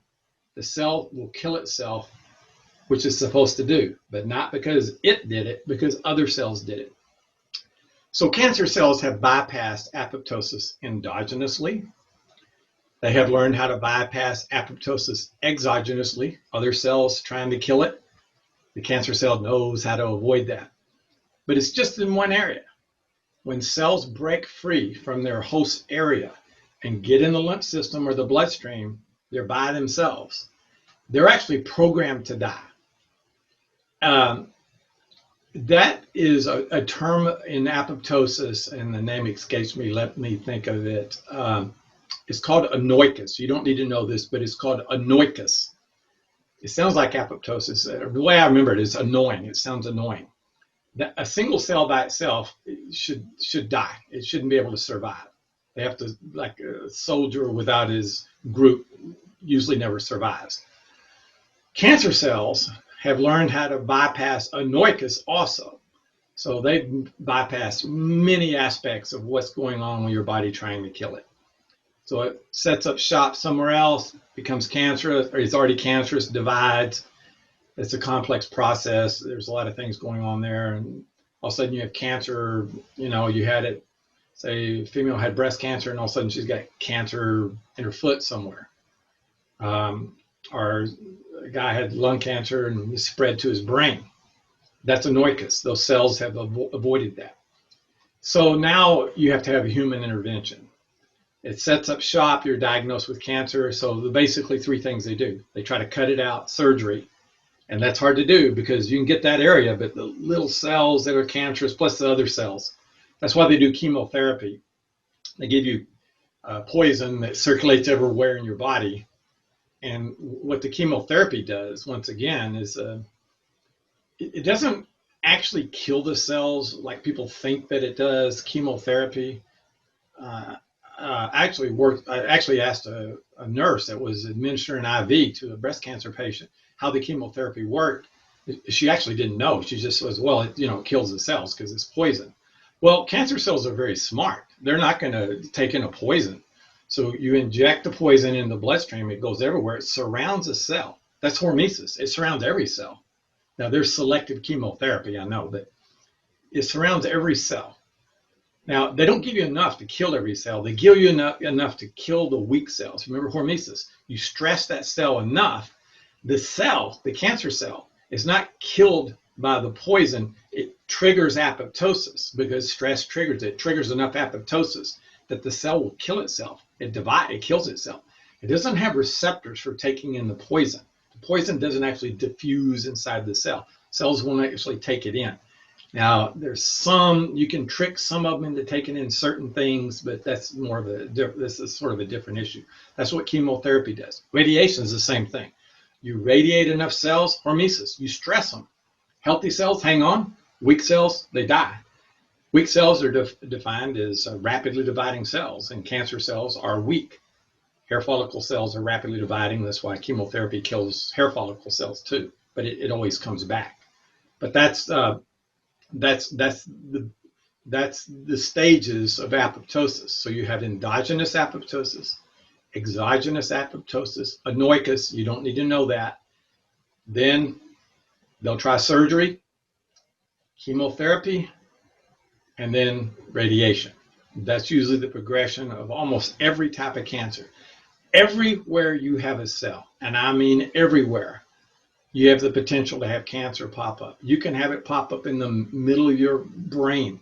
S1: The cell will kill itself, which it's supposed to do, but not because it did it, because other cells did it. So cancer cells have bypassed apoptosis endogenously. They have learned how to bypass apoptosis exogenously, other cells trying to kill it. The cancer cell knows how to avoid that. But it's just in one area. When cells break free from their host area and get in the lymph system or the bloodstream, they're by themselves. They're actually programmed to die. That is a term in apoptosis, and the name escapes me. Let me think of it. It's called anoikos. You don't need to know this, but it's called anoikos. It sounds like apoptosis. The way I remember it is annoying. It sounds annoying. A single cell by itself should die. It shouldn't be able to survive. They have to, like a soldier without his group usually never survives. Cancer cells have learned how to bypass anoikos also. So they bypass many aspects of what's going on with your body trying to kill it. So it sets up shop somewhere else, becomes cancerous, or it's already cancerous, divides. It's a complex process. There's a lot of things going on there. And all of a sudden you have cancer, you had it, say a female had breast cancer and all of a sudden she's got cancer in her foot somewhere. Or a guy had lung cancer and it spread to his brain. That's anoikos. Those cells have avoided that. So now you have to have a human intervention. It sets up shop, you're diagnosed with cancer. So basically three things they do. They try to cut it out, surgery. And that's hard to do because you can get that area, but the little cells that are cancerous plus the other cells. That's why they do chemotherapy. They give you poison that circulates everywhere in your body. And what the chemotherapy does, once again, is it doesn't actually kill the cells like people think that it does. Chemotherapy actually worked. I actually asked a nurse that was administering an IV to a breast cancer patient how the chemotherapy worked. She actually didn't know. She just was, well, it kills the cells because it's poison. Well, cancer cells are very smart. They're not going to take in a poison. So you inject the poison in the bloodstream, it goes everywhere. It surrounds a cell. That's hormesis. It surrounds every cell. Now, there's selective chemotherapy, I know, but it surrounds every cell. Now, they don't give you enough to kill every cell. They give you enough to kill the weak cells. Remember hormesis. You stress that cell enough, the cell, the cancer cell, is not killed by the poison. It triggers apoptosis because stress triggers it. It triggers enough apoptosis that the cell will kill itself. It kills itself. It doesn't have receptors for taking in the poison. The poison doesn't actually diffuse inside the cell. Cells won't actually take it in. Now, you can trick some of them into taking in certain things, but that's this is sort of a different issue. That's what chemotherapy does. Radiation is the same thing. You radiate enough cells, hormesis, you stress them. Healthy cells hang on. Weak cells, they die. Weak cells are defined as rapidly dividing cells, and cancer cells are weak. Hair follicle cells are rapidly dividing. That's why chemotherapy kills hair follicle cells too, but it always comes back. But that's the stages of apoptosis. So you have endogenous apoptosis, exogenous apoptosis, anoikos. You don't need to know that. Then they'll try surgery, chemotherapy, and then radiation. That's usually the progression of almost every type of cancer. Everywhere you have a cell, and I mean everywhere, you have the potential to have cancer pop up. You can have it pop up in the middle of your brain.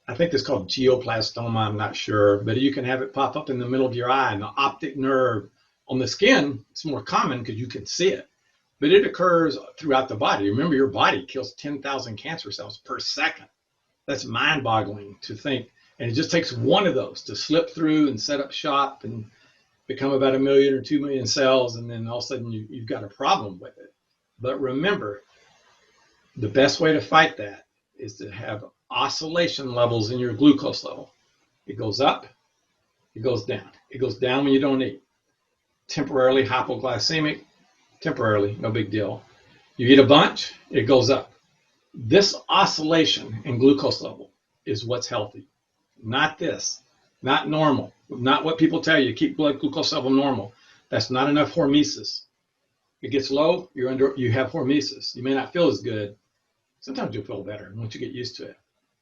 S1: I think it's called glioblastoma, I'm not sure, but you can have it pop up in the middle of your eye, and the optic nerve. On the skin, it's more common because you can see it, but it occurs throughout the body. Remember, your body kills 10,000 cancer cells per second. That's mind-boggling to think, and it just takes one of those to slip through and set up shop and become about 1 million or 2 million cells, and then all of a sudden you've got a problem with it. But remember, the best way to fight that is to have oscillation levels in your glucose level. It goes up, it goes down. It goes down when you don't eat. Temporarily hypoglycemic, temporarily, no big deal. You eat a bunch, it goes up. This oscillation in glucose level is what's healthy. Not this, not normal, not what people tell you, keep blood glucose level normal. That's not enough hormesis. It gets low, you have hormesis. You may not feel as good. Sometimes you'll feel better once you get used to it.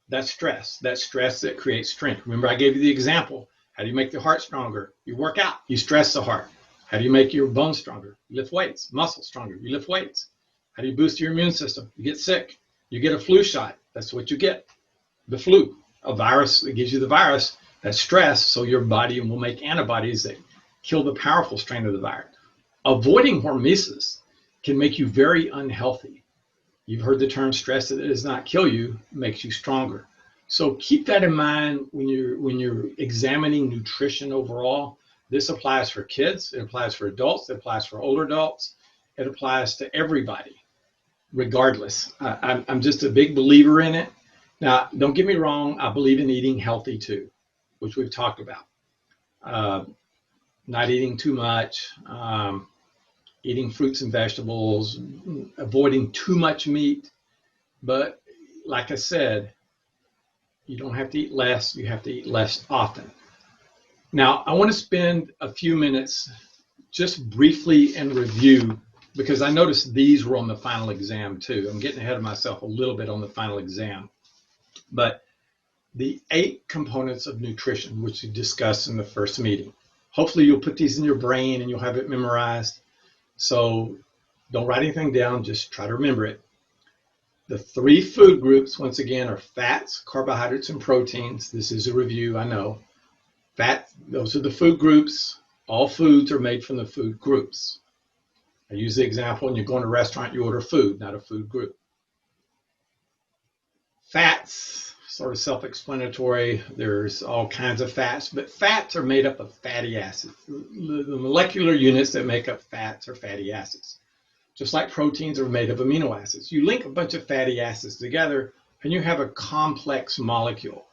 S1: That's stress that creates strength. Remember, I gave you the example. How do you make the heart stronger? You work out, you stress the heart. How do you make your bones stronger? You lift weights. Muscles stronger, you lift weights. How do you boost your immune system? You get sick. You get a flu shot. That's what you get. The flu, a virus that gives you the virus. That's stress, so your body will make antibodies that kill the powerful strain of the virus. Avoiding hormesis can make you very unhealthy. You've heard the term stress that does not kill you, makes you stronger. So keep that in mind when you're examining nutrition overall. This applies for kids, it applies for adults, it applies for older adults, it applies to everybody, regardless. I'm just a big believer in it. Now, don't get me wrong, I believe in eating healthy too, which we've talked about. Not eating too much, eating fruits and vegetables, avoiding too much meat. But like I said, you don't have to eat less, you have to eat less often. Now, I want to spend a few minutes just briefly in review, because I noticed these were on the final exam too. I'm getting ahead of myself a little bit on the final exam. But the 8 components of nutrition, which we discussed in the first meeting. Hopefully you'll put these in your brain and you'll have it memorized. So don't write anything down, just try to remember it. The 3 food groups, once again, are fats, carbohydrates, and proteins. This is a review, I know. Fat, those are the food groups. All foods are made from the food groups. I use the example, when you go in a restaurant, you order food, not a food group. Fats, sort of self-explanatory. There's all kinds of fats, but fats are made up of fatty acids. The molecular units that make up fats are fatty acids. Just like proteins are made of amino acids. You link a bunch of fatty acids together and you have a complex molecule.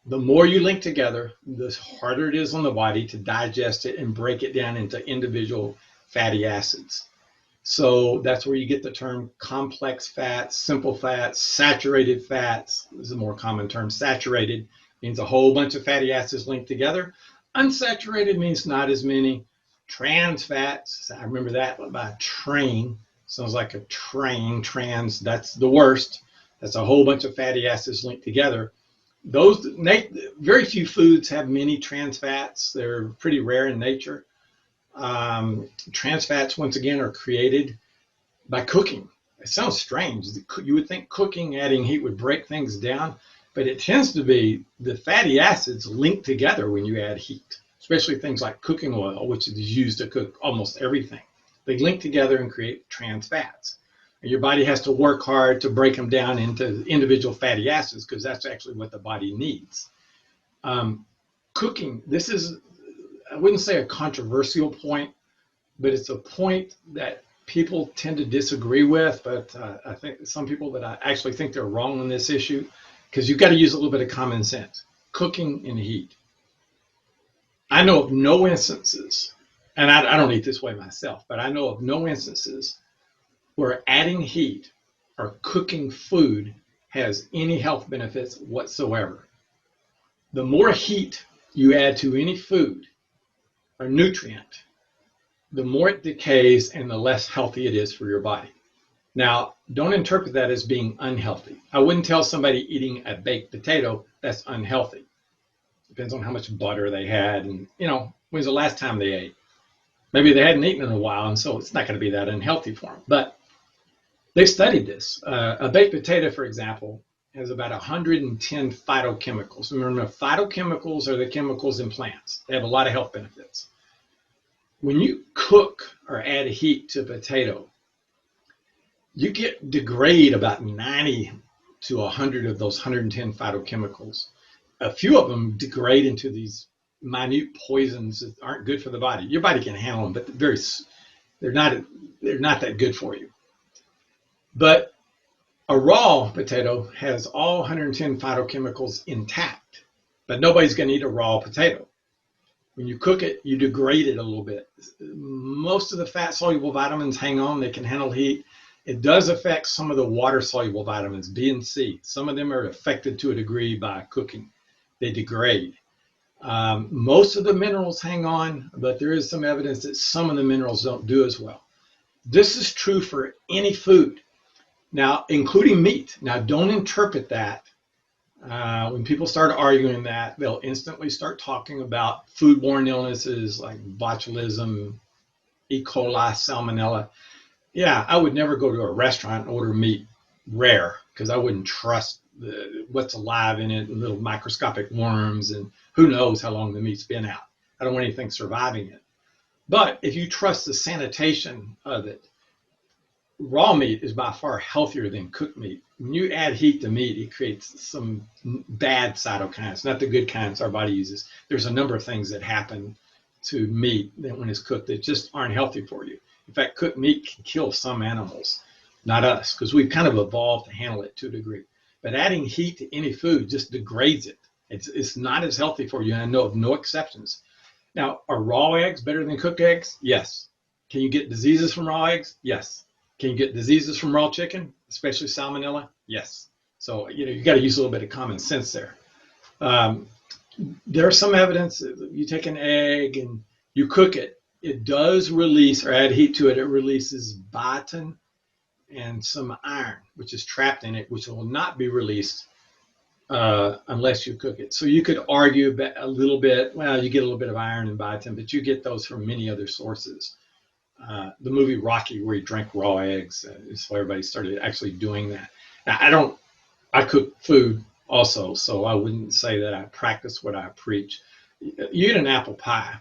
S1: The more you link together, the harder it is on the body to digest it and break it down into individual fatty acids. So that's where you get the term complex fats, simple fats, saturated fats. This is a more common term. Saturated means a whole bunch of fatty acids linked together. Unsaturated means not as many. Trans fats, I remember that by train. Sounds like a train. Trans, that's the worst. That's a whole bunch of fatty acids linked together. Those, very few foods have many trans fats. They're pretty rare in nature. Trans fats, once again, are created by cooking. It sounds strange. You would think cooking, adding heat would break things down, but it tends to be the fatty acids linked together when you add heat, especially things like cooking oil, which is used to cook almost everything. They link together and create trans fats. And your body has to work hard to break them down into individual fatty acids, because that's actually what the body needs. Cooking, this is, I wouldn't say a controversial point, but it's a point that people tend to disagree with. But I think some people that I actually think they're wrong on this issue, because you've got to use a little bit of common sense. Cooking in heat. I know of no instances, and I don't eat this way myself, but I know of no instances where adding heat or cooking food has any health benefits whatsoever. The more heat you add to any food or nutrient, the more it decays and the less healthy it is for your body. Now, don't interpret that as being unhealthy. I wouldn't tell somebody eating a baked potato that's unhealthy. Depends on how much butter they had, and when's the last time they ate. Maybe they hadn't eaten in a while, and so it's not going to be that unhealthy for them. But they've studied this. A baked potato, for example, has about 110 phytochemicals. Remember, phytochemicals are the chemicals in plants. They have a lot of health benefits. When you cook or add heat to a potato, you degrade about 90 to 100 of those 110 phytochemicals. A few of them degrade into these minute poisons that aren't good for the body. Your body can handle them, but they're not that good for you. But a raw potato has all 110 phytochemicals intact, but nobody's going to eat a raw potato. When you cook it, you degrade it a little bit. Most of the fat-soluble vitamins hang on. They can handle heat. It does affect some of the water-soluble vitamins, B and C. Some of them are affected to a degree by cooking. They degrade. Most of the minerals hang on, but there is some evidence that some of the minerals don't do as well. This is true for any food. Now, including meat. Now, don't interpret that. When people start arguing that, they'll instantly start talking about foodborne illnesses like botulism, E. coli, salmonella. Yeah, I would never go to a restaurant and order meat rare because I wouldn't trust what's alive in it and little microscopic worms, and who knows how long the meat's been out. I don't want anything surviving it. But if you trust the sanitation of it, raw meat is by far healthier than cooked meat. When you add heat to meat, it creates some bad cytokines, not the good kinds our body uses. There's a number of things that happen to meat that when it's cooked that just aren't healthy for you. In fact, cooked meat can kill some animals, not us, because we've kind of evolved to handle it to a degree. But adding heat to any food just degrades it. It's not as healthy for you, and I know of no exceptions. Now, are raw eggs better than cooked eggs? Yes. Can you get diseases from raw eggs? Yes. Can you get diseases from raw chicken, especially salmonella? Yes. So, you got to use a little bit of common sense there. There's some evidence that you take an egg and you cook it. It does release, or add heat to it, it releases biotin and some iron, which is trapped in it, which will not be released unless you cook it. So you could argue a little bit, well, you get a little bit of iron and biotin, but you get those from many other sources. The movie Rocky, where he drank raw eggs, so everybody started actually doing that. Now, I cook food also, so I wouldn't say that I practice what I preach. You eat an apple pie.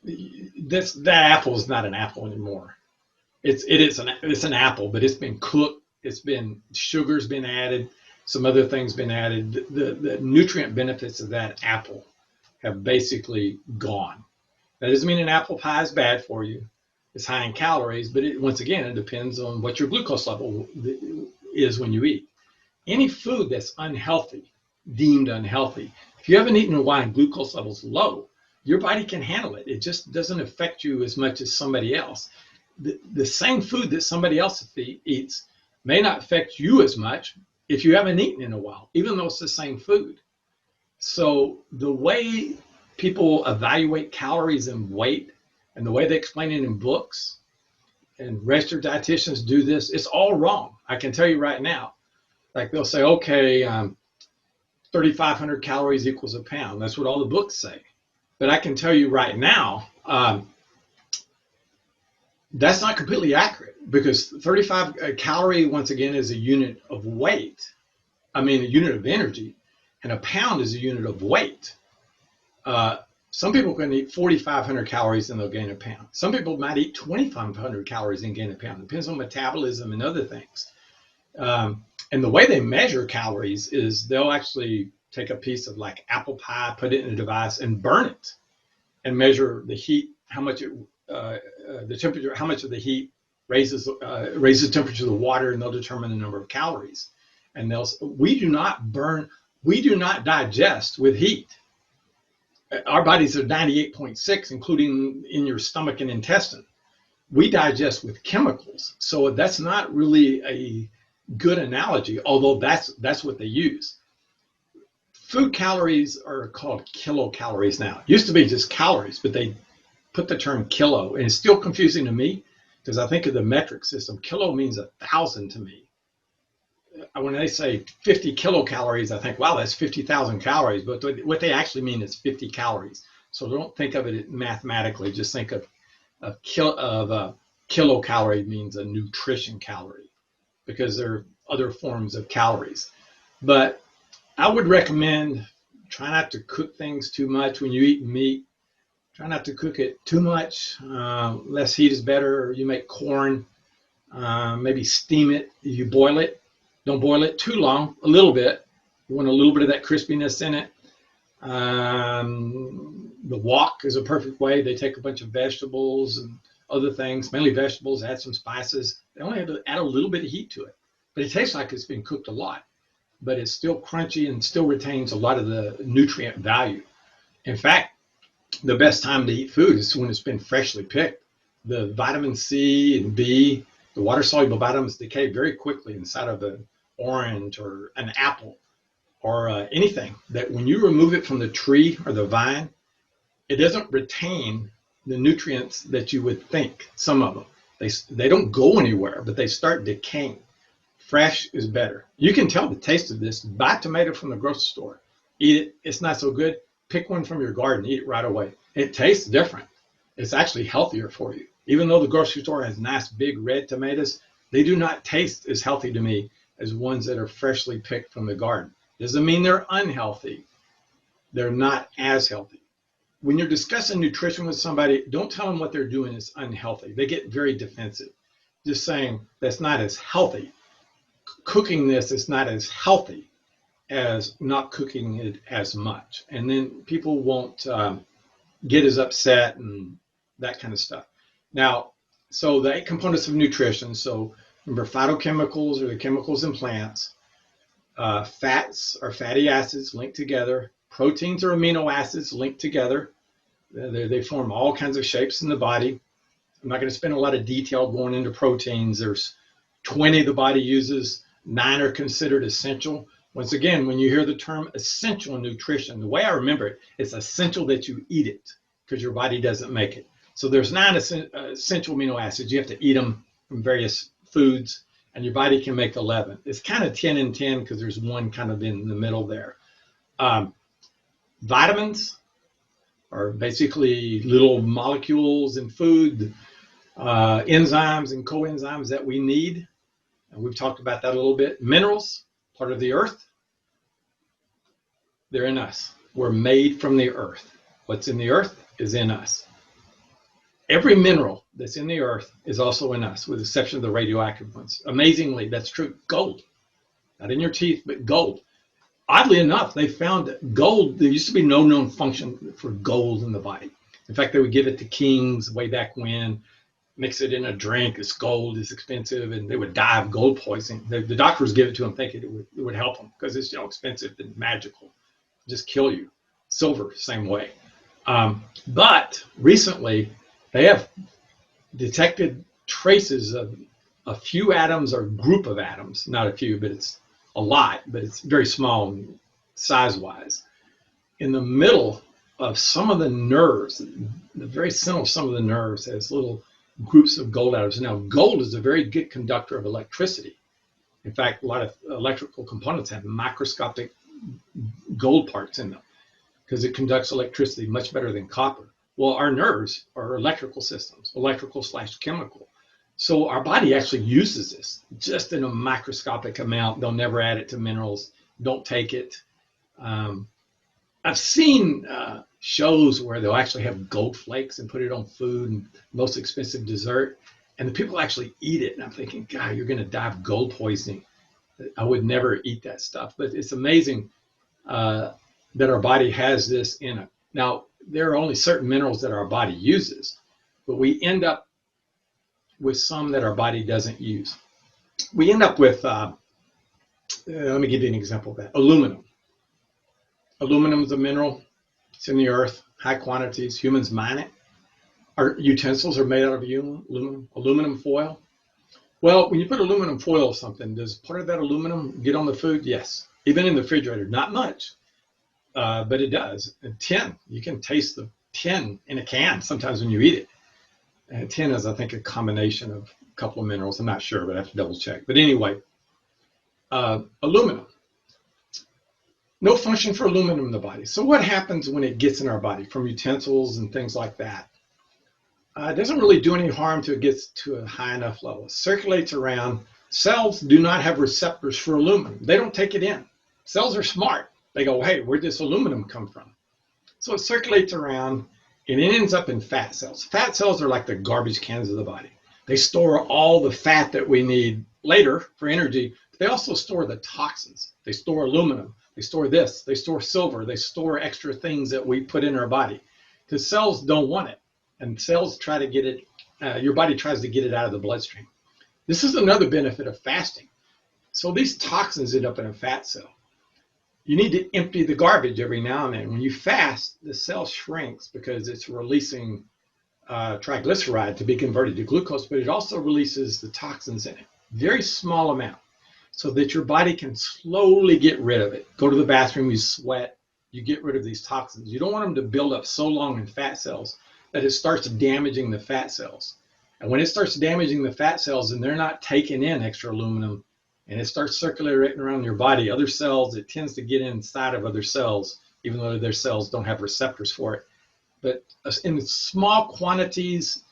S1: That apple is not an apple anymore. It's an apple, but it's been cooked. Sugar's been added. Some other things been added. The nutrient benefits of that apple have basically gone. That doesn't mean an apple pie is bad for you. It's high in calories, but once again, it depends on what your glucose level is when you eat. Any food that's unhealthy, deemed unhealthy, if you haven't eaten in a while and glucose level's low, your body can handle it. It just doesn't affect you as much as somebody else. The same food that somebody else eats may not affect you as much if you haven't eaten in a while, even though it's the same food. So the way people evaluate calories and weight, and the way they explain it in books, and registered dietitians do this, it's all wrong. I can tell you right now. Like they'll say, okay, 3,500 calories equals a pound. That's what all the books say. But I can tell you right now, that's not completely accurate, because 35 calorie, once again, is a unit of weight. A unit of energy, and a pound is a unit of weight. Some people can eat 4,500 calories and they'll gain a pound. Some people might eat 2,500 calories and gain a pound. It depends on metabolism and other things. And the way they measure calories is they'll actually take a piece of like apple pie, put it in a device and burn it, and measure the heat, how much the temperature, how much of the heat raises the temperature of the water, and they'll determine the number of calories. And we do not digest with heat. Our bodies are 98.6, including in your stomach and intestine. We digest with chemicals. So that's not really a good analogy, although that's what they use. Food calories are called kilocalories now. It used to be just calories, but they put the term kilo, and it's still confusing to me because I think of the metric system. Kilo means 1,000 to me. when they say 50 kilocalories, I think, wow, that's 50,000 calories. But what they actually mean is 50 calories. So don't think of it mathematically. Just think of a kilocalorie means a nutrition calorie, because there are other forms of calories. But I would recommend try not to cook things too much when you eat meat. Try not to cook it too much. Less heat is better. You make corn, maybe steam it. You boil it. Don't boil it too long, a little bit. You want a little bit of that crispiness in it. The wok is a perfect way. They take a bunch of vegetables and other things, mainly vegetables, add some spices. They only have to add a little bit of heat to it. But it tastes like it's been cooked a lot. But it's still crunchy and still retains a lot of the nutrient value. In fact, the best time to eat food is when it's been freshly picked. The vitamin C and B, the water-soluble vitamins, decay very quickly inside of an orange or an apple or anything, that when you remove it from the tree or the vine, it doesn't retain the nutrients that you would think. Some of them, they don't go anywhere, but they start decaying. Fresh is better. You can tell the taste of this. Buy tomato from the grocery store. Eat it. It's not so good. Pick one from your garden. Eat it right away. It tastes different. It's actually healthier for you. Even though the grocery store has nice big red tomatoes, they do not taste as healthy to me as ones that are freshly picked from the garden. Doesn't mean they're unhealthy. They're not as healthy. When you're discussing nutrition with somebody, don't tell them what they're doing is unhealthy. They get very defensive. Just saying that's not as healthy. Cooking this is not as healthy as not cooking it as much. And then people won't get as upset and that kind of stuff. Now, so the 8 components of nutrition. So remember, phytochemicals are the chemicals in plants. Fats are fatty acids linked together. Proteins are amino acids linked together. They form all kinds of shapes in the body. I'm not going to spend a lot of detail going into proteins. There's 20 the body uses. 9 are considered essential. Once again, when you hear the term essential nutrition, the way I remember it, it's essential that you eat it because your body doesn't make it. So there's 9 essential amino acids. You have to eat them from various foods, and your body can make 11. It's kind of 10 and 10 because there's one kind of in the middle there. Vitamins are basically little molecules in food, enzymes and coenzymes that we need. And we've talked about that a little bit. Minerals, part of the earth, they're in us. We're made from the earth. What's in the earth is in us. Every mineral that's in the earth is also in us, with the exception of the radioactive ones. Amazingly, that's true. Gold, not in your teeth, but gold. Oddly enough, they found that gold, there used to be no known function for gold in the body. In fact, they would give it to kings way back when, mix it in a drink. It's gold, it's expensive, and they would die of gold poisoning. The doctors give it to them thinking it would help them because it's expensive and magical, just kill you. Silver, same way. But recently, they have detected traces of a few atoms or group of atoms, not a few, but it's a lot, but it's very small size-wise. In the middle of some of the nerves, the very center of some of the nerves has little groups of gold atoms. Now, gold is a very good conductor of electricity. In fact, a lot of electrical components have microscopic gold parts in them because it conducts electricity much better than copper. Well, our nerves are electrical systems, electrical/chemical. So our body actually uses this just in a microscopic amount. They'll never add it to minerals. Don't take it. I've seen shows where they'll actually have gold flakes and put it on food and most expensive dessert, and the people actually eat it. And I'm thinking, God, you're going to die of gold poisoning. I would never eat that stuff. But it's amazing that our body has this in it. Now, there are only certain minerals that our body uses, but we end up with some that our body doesn't use. We end up with, let me give you an example of that. Aluminum. Aluminum is a mineral. It's in the earth, high quantities. Humans mine it. Our utensils are made out of aluminum. Aluminum foil. Well, when you put aluminum foil on something, does part of that aluminum get on the food? Yes. Even in the refrigerator, not much, but it does. And tin, you can taste the tin in a can sometimes when you eat it. And tin is, I think, a combination of a couple of minerals. I'm not sure, but I have to double check. But anyway, Aluminum. No function for aluminum in the body. So what happens when it gets in our body from utensils and things like that? It doesn't really do any harm till it gets to a high enough level. It circulates around. Cells do not have receptors for aluminum. They don't take it in. Cells are smart. They go, hey, where'd this aluminum come from? So it circulates around and it ends up in fat cells. Fat cells are like the garbage cans of the body. They store all the fat that we need later for energy. But they also store the toxins. They store aluminum. They store this. They store silver. They store extra things that we put in our body because cells don't want it. And cells try to get it, your body tries to get it out of the bloodstream. This is another benefit of fasting. So these toxins end up in a fat cell. You need to empty the garbage every now and then. When you fast, the cell shrinks because it's releasing triglyceride to be converted to glucose, but it also releases the toxins in it, very small amount, so that your body can slowly get rid of it. Go to the bathroom, you sweat, you get rid of these toxins. You don't want them to build up so long in fat cells that it starts damaging the fat cells. And when it starts damaging the fat cells and they're not taking in extra aluminum and it starts circulating around your body, other cells, it tends to get inside of other cells, even though their cells don't have receptors for it. But in small quantities,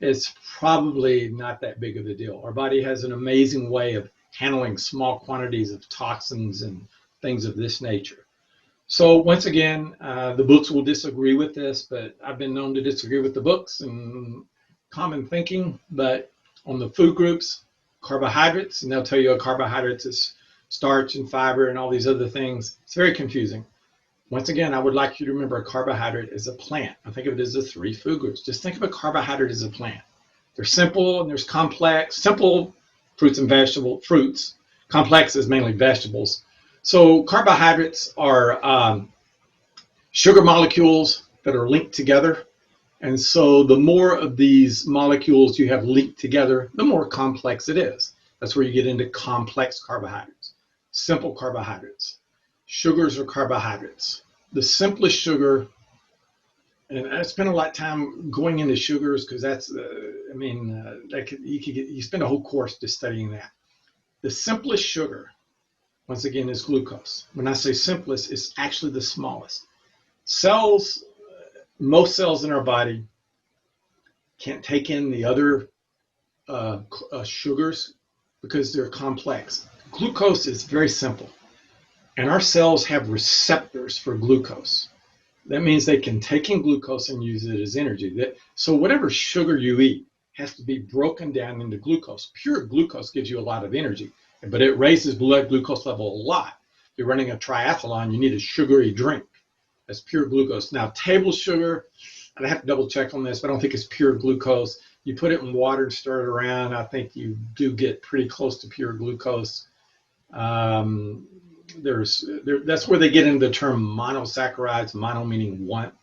S1: it's probably not that big of a deal. Our body has an amazing way of handling small quantities of toxins and things of this nature. So once again, the books will disagree with this, but I've been known to disagree with the books and common thinking. But on the food groups, carbohydrates, and they'll tell you carbohydrates is starch and fiber and all these other things. It's very confusing. Once again, I would like you to remember a carbohydrate is a plant. I think of it as the 3 food groups. Just think of a carbohydrate as a plant. They're simple and there's complex. Simple, fruits and vegetables, fruits. Complex is mainly vegetables. So carbohydrates are sugar molecules that are linked together. And so the more of these molecules you have linked together, the more complex it is. That's where you get into complex carbohydrates. Simple carbohydrates. Sugars are carbohydrates. The simplest sugar, and I spent a lot of time going into sugars because that's, you spend a whole course just studying that. The simplest sugar, once again, is glucose. When I say simplest, it's actually the smallest. Cells, most cells in our body can't take in the other sugars because they're complex. Glucose is very simple, and our cells have receptors for glucose. That means they can take in glucose and use it as energy. So whatever sugar you eat has to be broken down into glucose. Pure glucose gives you a lot of energy, but it raises blood glucose level a lot. If you're running a triathlon, you need a sugary drink. That's pure glucose. Now, table sugar, and I have to double check on this, but I don't think it's pure glucose. You put it in water and stir it around, I think you do get pretty close to pure glucose. That's where they get into the term monosaccharides, mono meaning one,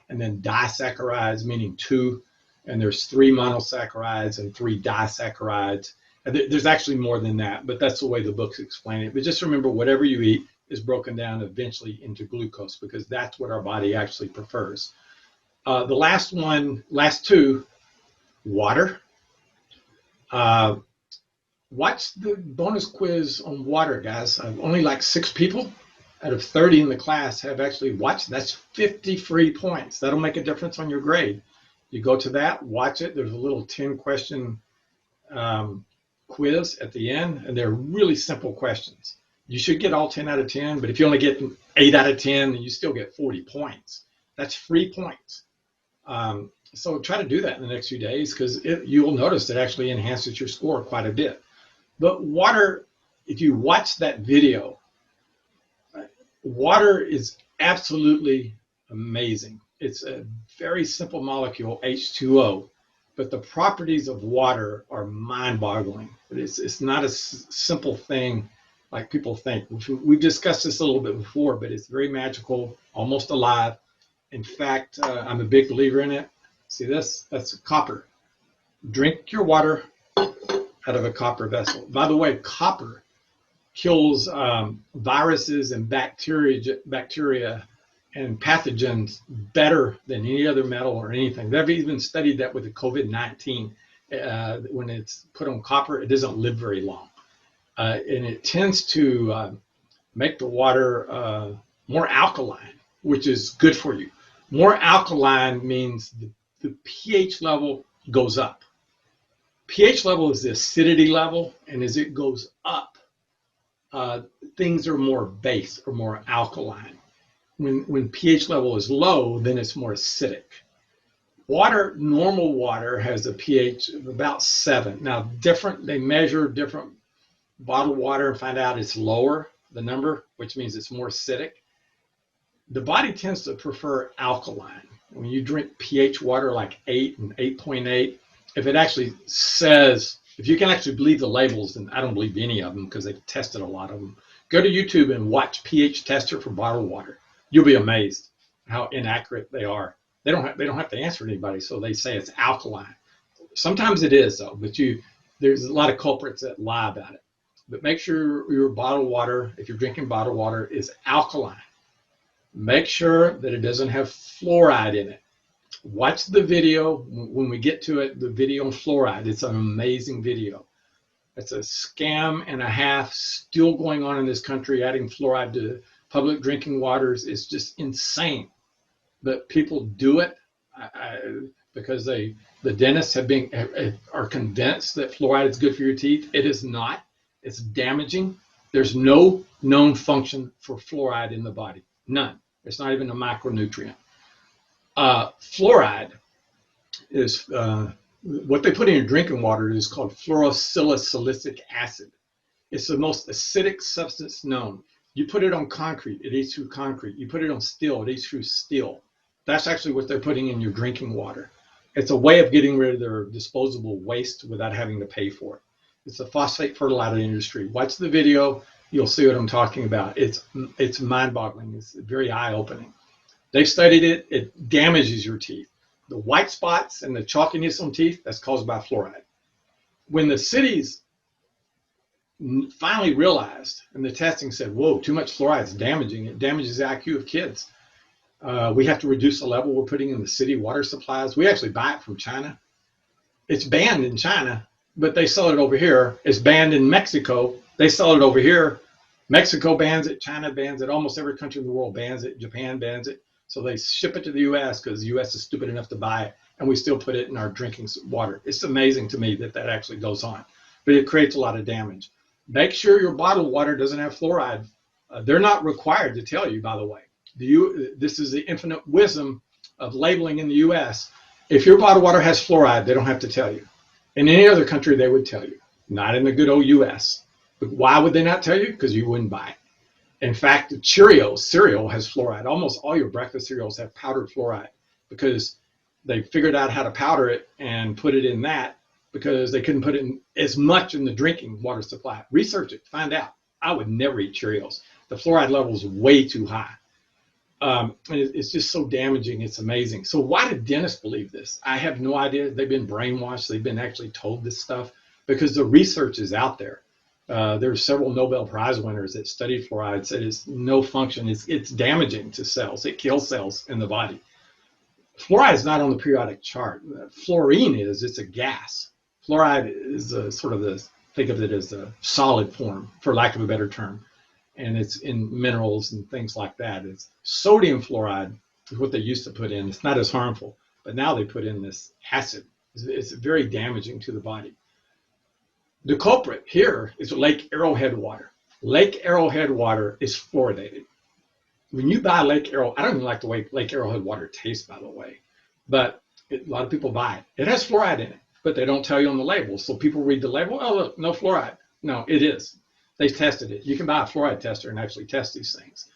S1: and then disaccharides meaning two. And there's 3 monosaccharides and 3 disaccharides. And there's actually more than that, but that's the way the books explain it. But just remember, whatever you eat is broken down eventually into glucose because that's what our body actually prefers. The last 2, water. Watch the bonus quiz on water, guys. Only like 6 people out of 30 in the class have actually watched. That's 50 free points. That'll make a difference on your grade. You go to that, watch it. There's a little 10-question quiz at the end, and they're really simple questions. You should get all 10 out of 10, but if you only get 8 out of 10, then you still get 40 points. That's free points. So try to do that in the next few days because you'll notice it actually enhances your score quite a bit. But water, if you watch that video, water is absolutely amazing. It's a very simple molecule, H2O, but the properties of water are mind-boggling. But it's not a simple thing like people think. We've discussed this a little bit before, but it's very magical, almost alive. In fact, I'm a big believer in it. See this? That's copper. Drink your water out of a copper vessel. By the way, copper kills viruses and bacteria and pathogens better than any other metal or anything. They've even studied that with the COVID-19. When it's put on copper, it doesn't live very long. and it tends to make the water more alkaline, which is good for you. More alkaline means the pH level goes up. pH level is the acidity level, and as it goes up, things are more base or more alkaline. When pH level is low, then it's more acidic. Water, normal water, has a pH of about 7. Now, they measure different bottled water and find out it's lower, the number, which means it's more acidic. The body tends to prefer alkaline. When you drink pH water like 8 and 8.8, if it actually says, if you can actually believe the labels, and I don't believe any of them because they've tested a lot of them, go to YouTube and watch pH tester for bottled water. You'll be amazed how inaccurate they are. They don't have to answer to anybody, so they say it's alkaline. Sometimes it is though, but there's a lot of culprits that lie about it. But make sure your bottled water, if you're drinking bottled water, is alkaline. Make sure that it doesn't have fluoride in it. Watch the video when we get to it, the video on fluoride. It's an amazing video. It's a scam and a half still going on in this country. Adding fluoride to public drinking waters is just insane. But people do it because the dentists are convinced that fluoride is good for your teeth. It is not. It's damaging. There's no known function for fluoride in the body. None. It's not even a micronutrient. Fluoride is what they put in your drinking water is called fluorosilicylic acid. It's the most acidic substance known. You put it on concrete, it eats through concrete. You put it on steel, it eats through steel. That's actually what they're putting in your drinking water. It's a way of getting rid of their disposable waste without having to pay for it. It's the phosphate fertilizer industry. Watch the video, you'll see what I'm talking about. It's mind-boggling. It's very eye-opening. They've studied it. It damages your teeth. The white spots and the chalkiness on teeth, that's caused by fluoride. When the cities finally realized, and the testing said, whoa, too much fluoride is damaging. It damages the IQ of kids. We have to reduce the level we're putting in the city water supplies. We actually buy it from China. It's banned in China, but they sell it over here. It's banned in Mexico. They sell it over here. Mexico bans it. China bans it. Almost every country in the world bans it. Japan bans it. So they ship it to the U.S. because the U.S. is stupid enough to buy it, and we still put it in our drinking water. It's amazing to me that actually goes on, but it creates a lot of damage. Make sure your bottled water doesn't have fluoride. They're not required to tell you, by the way. This is the infinite wisdom of labeling in the U.S. If your bottled water has fluoride, they don't have to tell you. In any other country, they would tell you. Not in the good old U.S. But why would they not tell you? Because you wouldn't buy it. In fact, the Cheerios cereal has fluoride. Almost all your breakfast cereals have powdered fluoride because they figured out how to powder it and put it in that because they couldn't put it in as much in the drinking water supply. Research it, find out. I would never eat Cheerios. The fluoride level is way too high. And it's just so damaging. It's amazing. So why do dentists believe this? I have no idea. They've been brainwashed. They've been actually told this stuff because the research is out there. There are several Nobel Prize winners that studied fluoride, said it's no function. It's damaging to cells. It kills cells in the body. Fluoride is not on the periodic chart. Fluorine is. It's a gas. Fluoride is think of it as a solid form, for lack of a better term. And it's in minerals and things like that. It's sodium fluoride is what they used to put in. It's not as harmful, but now they put in this acid. It's very damaging to the body. The culprit here is Lake Arrowhead water. Lake Arrowhead water is fluoridated. When you buy Lake Arrowhead, I don't even like the way Lake Arrowhead water tastes, by the way, but a lot of people buy it. It has fluoride in it, but they don't tell you on the label. So people read the label, oh, look, no fluoride. No, it is. They tested it. You can buy a fluoride tester and actually test these things.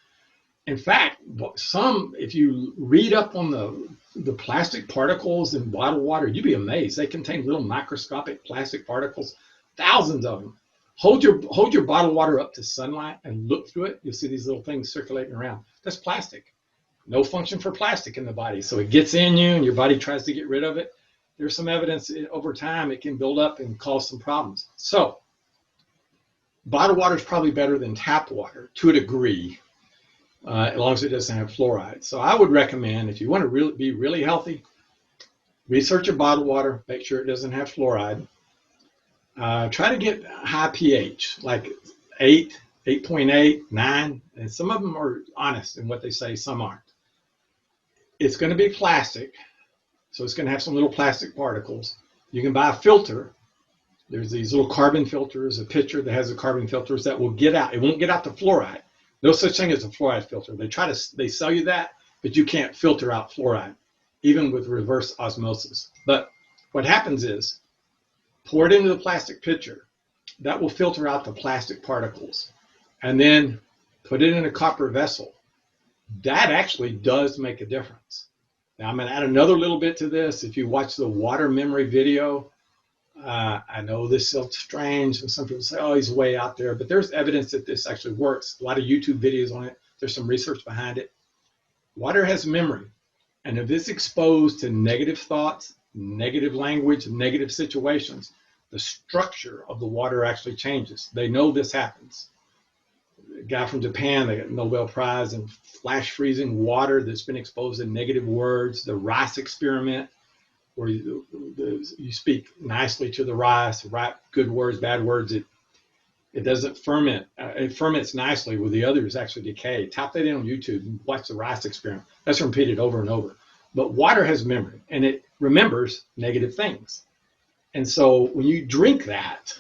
S1: In fact, if you read up on the plastic particles in bottled water, you'd be amazed. They contain little microscopic plastic particles. Thousands of them. Hold your bottled water up to sunlight and look through it. You'll see these little things circulating around. That's plastic. No function for plastic in the body. So it gets in you and your body tries to get rid of it. There's some evidence over time it can build up and cause some problems. So bottled water is probably better than tap water to a degree, as long as it doesn't have fluoride. So I would recommend, if you want to be really healthy, research your bottled water, make sure it doesn't have fluoride. Try to get high pH, like 8, 8.8, 9, and some of them are honest in what they say, some aren't. It's going to be plastic, so it's going to have some little plastic particles. You can buy a filter. There's these little carbon filters, a pitcher that has the carbon filters that will get out. It won't get out the fluoride. No such thing as a fluoride filter. They sell you that, but you can't filter out fluoride, even with reverse osmosis. But what happens is, pour it into the plastic pitcher. That will filter out the plastic particles. And then put it in a copper vessel. That actually does make a difference. Now I'm going to add another little bit to this. If you watch the water memory video, I know this sounds strange, and some people say, oh, he's way out there, but there's evidence that this actually works. A lot of YouTube videos on it. There's some research behind it. Water has memory, and if it's exposed to negative thoughts, negative language, negative situations, the structure of the water actually changes. They know this happens. A guy from Japan, they got a Nobel Prize in flash freezing water that's been exposed to negative words. The rice experiment, where you speak nicely to the rice, write good words, bad words, it doesn't ferment. It ferments nicely where the others actually decay. Type that in on YouTube and watch the rice experiment. That's repeated over and over. But water has memory, and it remembers negative things. And so when you drink that,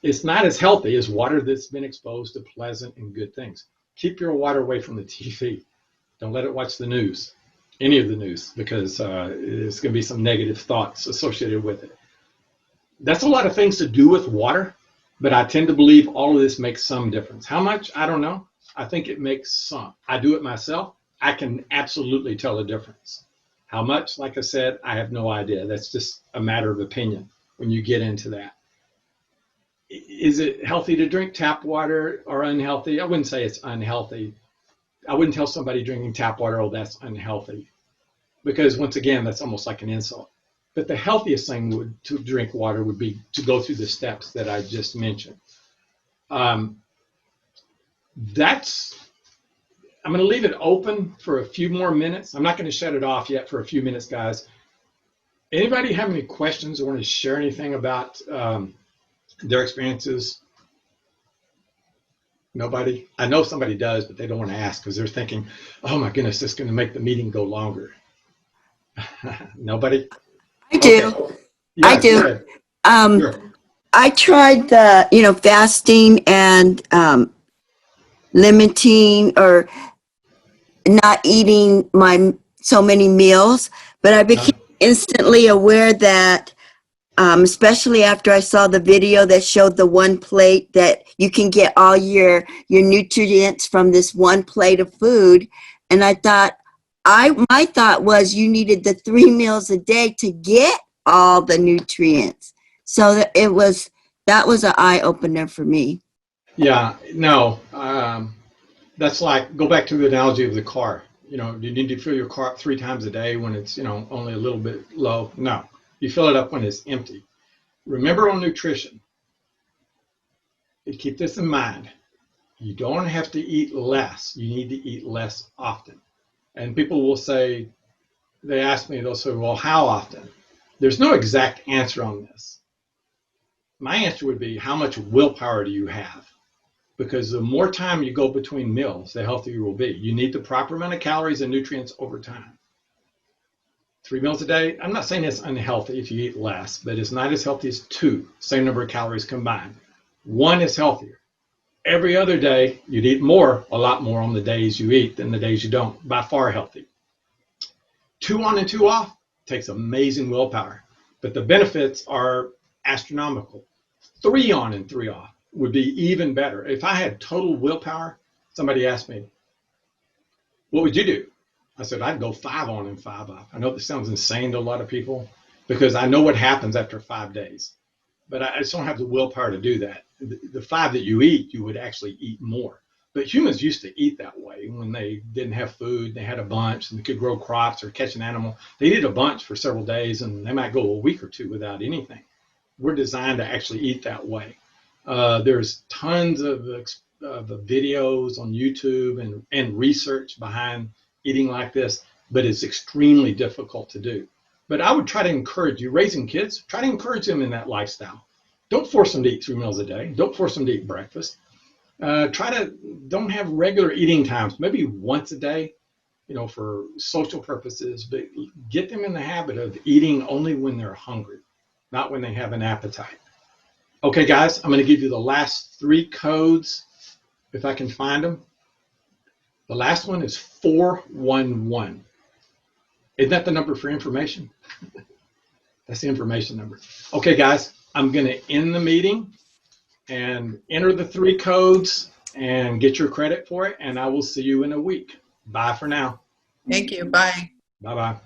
S1: it's not as healthy as water that's been exposed to pleasant and good things. Keep your water away from the TV. Don't let it watch the news, any of the news, because there's going to be some negative thoughts associated with it. That's a lot of things to do with water, but I tend to believe all of this makes some difference. How much? I don't know. I think it makes some. I do it myself. I can absolutely tell a difference. How much? Like I said, I have no idea. That's just a matter of opinion when you get into that. Is it healthy to drink tap water or unhealthy? I wouldn't say it's unhealthy. I wouldn't tell somebody drinking tap water, oh, that's unhealthy. Because once again, that's almost like an insult. But the healthiest thing to drink water would be to go through the steps that I just mentioned. I'm going to leave it open for a few more minutes. I'm not going to shut it off yet for a few minutes, guys. Anybody have any questions or want to share anything about their experiences? Nobody? I know somebody does, but they don't want to ask because they're thinking, oh my goodness, this is going to make the meeting go longer. Nobody?
S2: I do.
S1: Okay. Yeah,
S2: I do.
S1: sure.
S2: I tried the, fasting and limiting or not eating so many meals, but I became instantly aware that, especially after I saw the video that showed the one plate that you can get all your nutrients from this one plate of food, and I thought, my thought was you needed the 3 meals a day to get all the nutrients. So that was an eye opener for me.
S1: Yeah, no, that's like, go back to the analogy of the car. You need to fill your car up 3 times a day when it's, only a little bit low. No, you fill it up when it's empty. Remember on nutrition, keep this in mind. You don't have to eat less. You need to eat less often. And people will say, they ask me, they'll say, well, how often? There's no exact answer on this. My answer would be, how much willpower do you have? Because the more time you go between meals, the healthier you will be. You need the proper amount of calories and nutrients over time. 3 meals a day, I'm not saying it's unhealthy if you eat less, but it's not as healthy as 2, same number of calories combined. 1 is healthier. Every other day, you'd eat more, a lot more on the days you eat than the days you don't, by far healthy. 2 on and 2 off takes amazing willpower, but the benefits are astronomical. 3 on and 3 off would be even better. If I had total willpower, somebody asked me, what would you do? I said, I'd go 5 on and 5 off. I know this sounds insane to a lot of people because I know what happens after 5 days, but I just don't have the willpower to do that. The 5 that you eat, you would actually eat more. But humans used to eat that way when they didn't have food. They had a bunch and they could grow crops or catch an animal. They eat a bunch for several days and they might go a week or 2 without anything. We're designed to actually eat that way. There's tons of videos on YouTube and research behind eating like this, but it's extremely difficult to do. But I would try to encourage you, raising kids, try to encourage them in that lifestyle. Don't force them to eat 3 meals a day. Don't force them to eat breakfast. Don't have regular eating times, maybe once a day, for social purposes, but get them in the habit of eating only when they're hungry, not when they have an appetite. Okay, guys, I'm going to give you the last 3 codes if I can find them. The last one is 411. Isn't that the number for information? That's the information number. Okay, guys, I'm going to end the meeting and enter the 3 codes and get your credit for it, and I will see you in a week. Bye for now.
S3: Thank you. Bye.
S1: Bye-bye.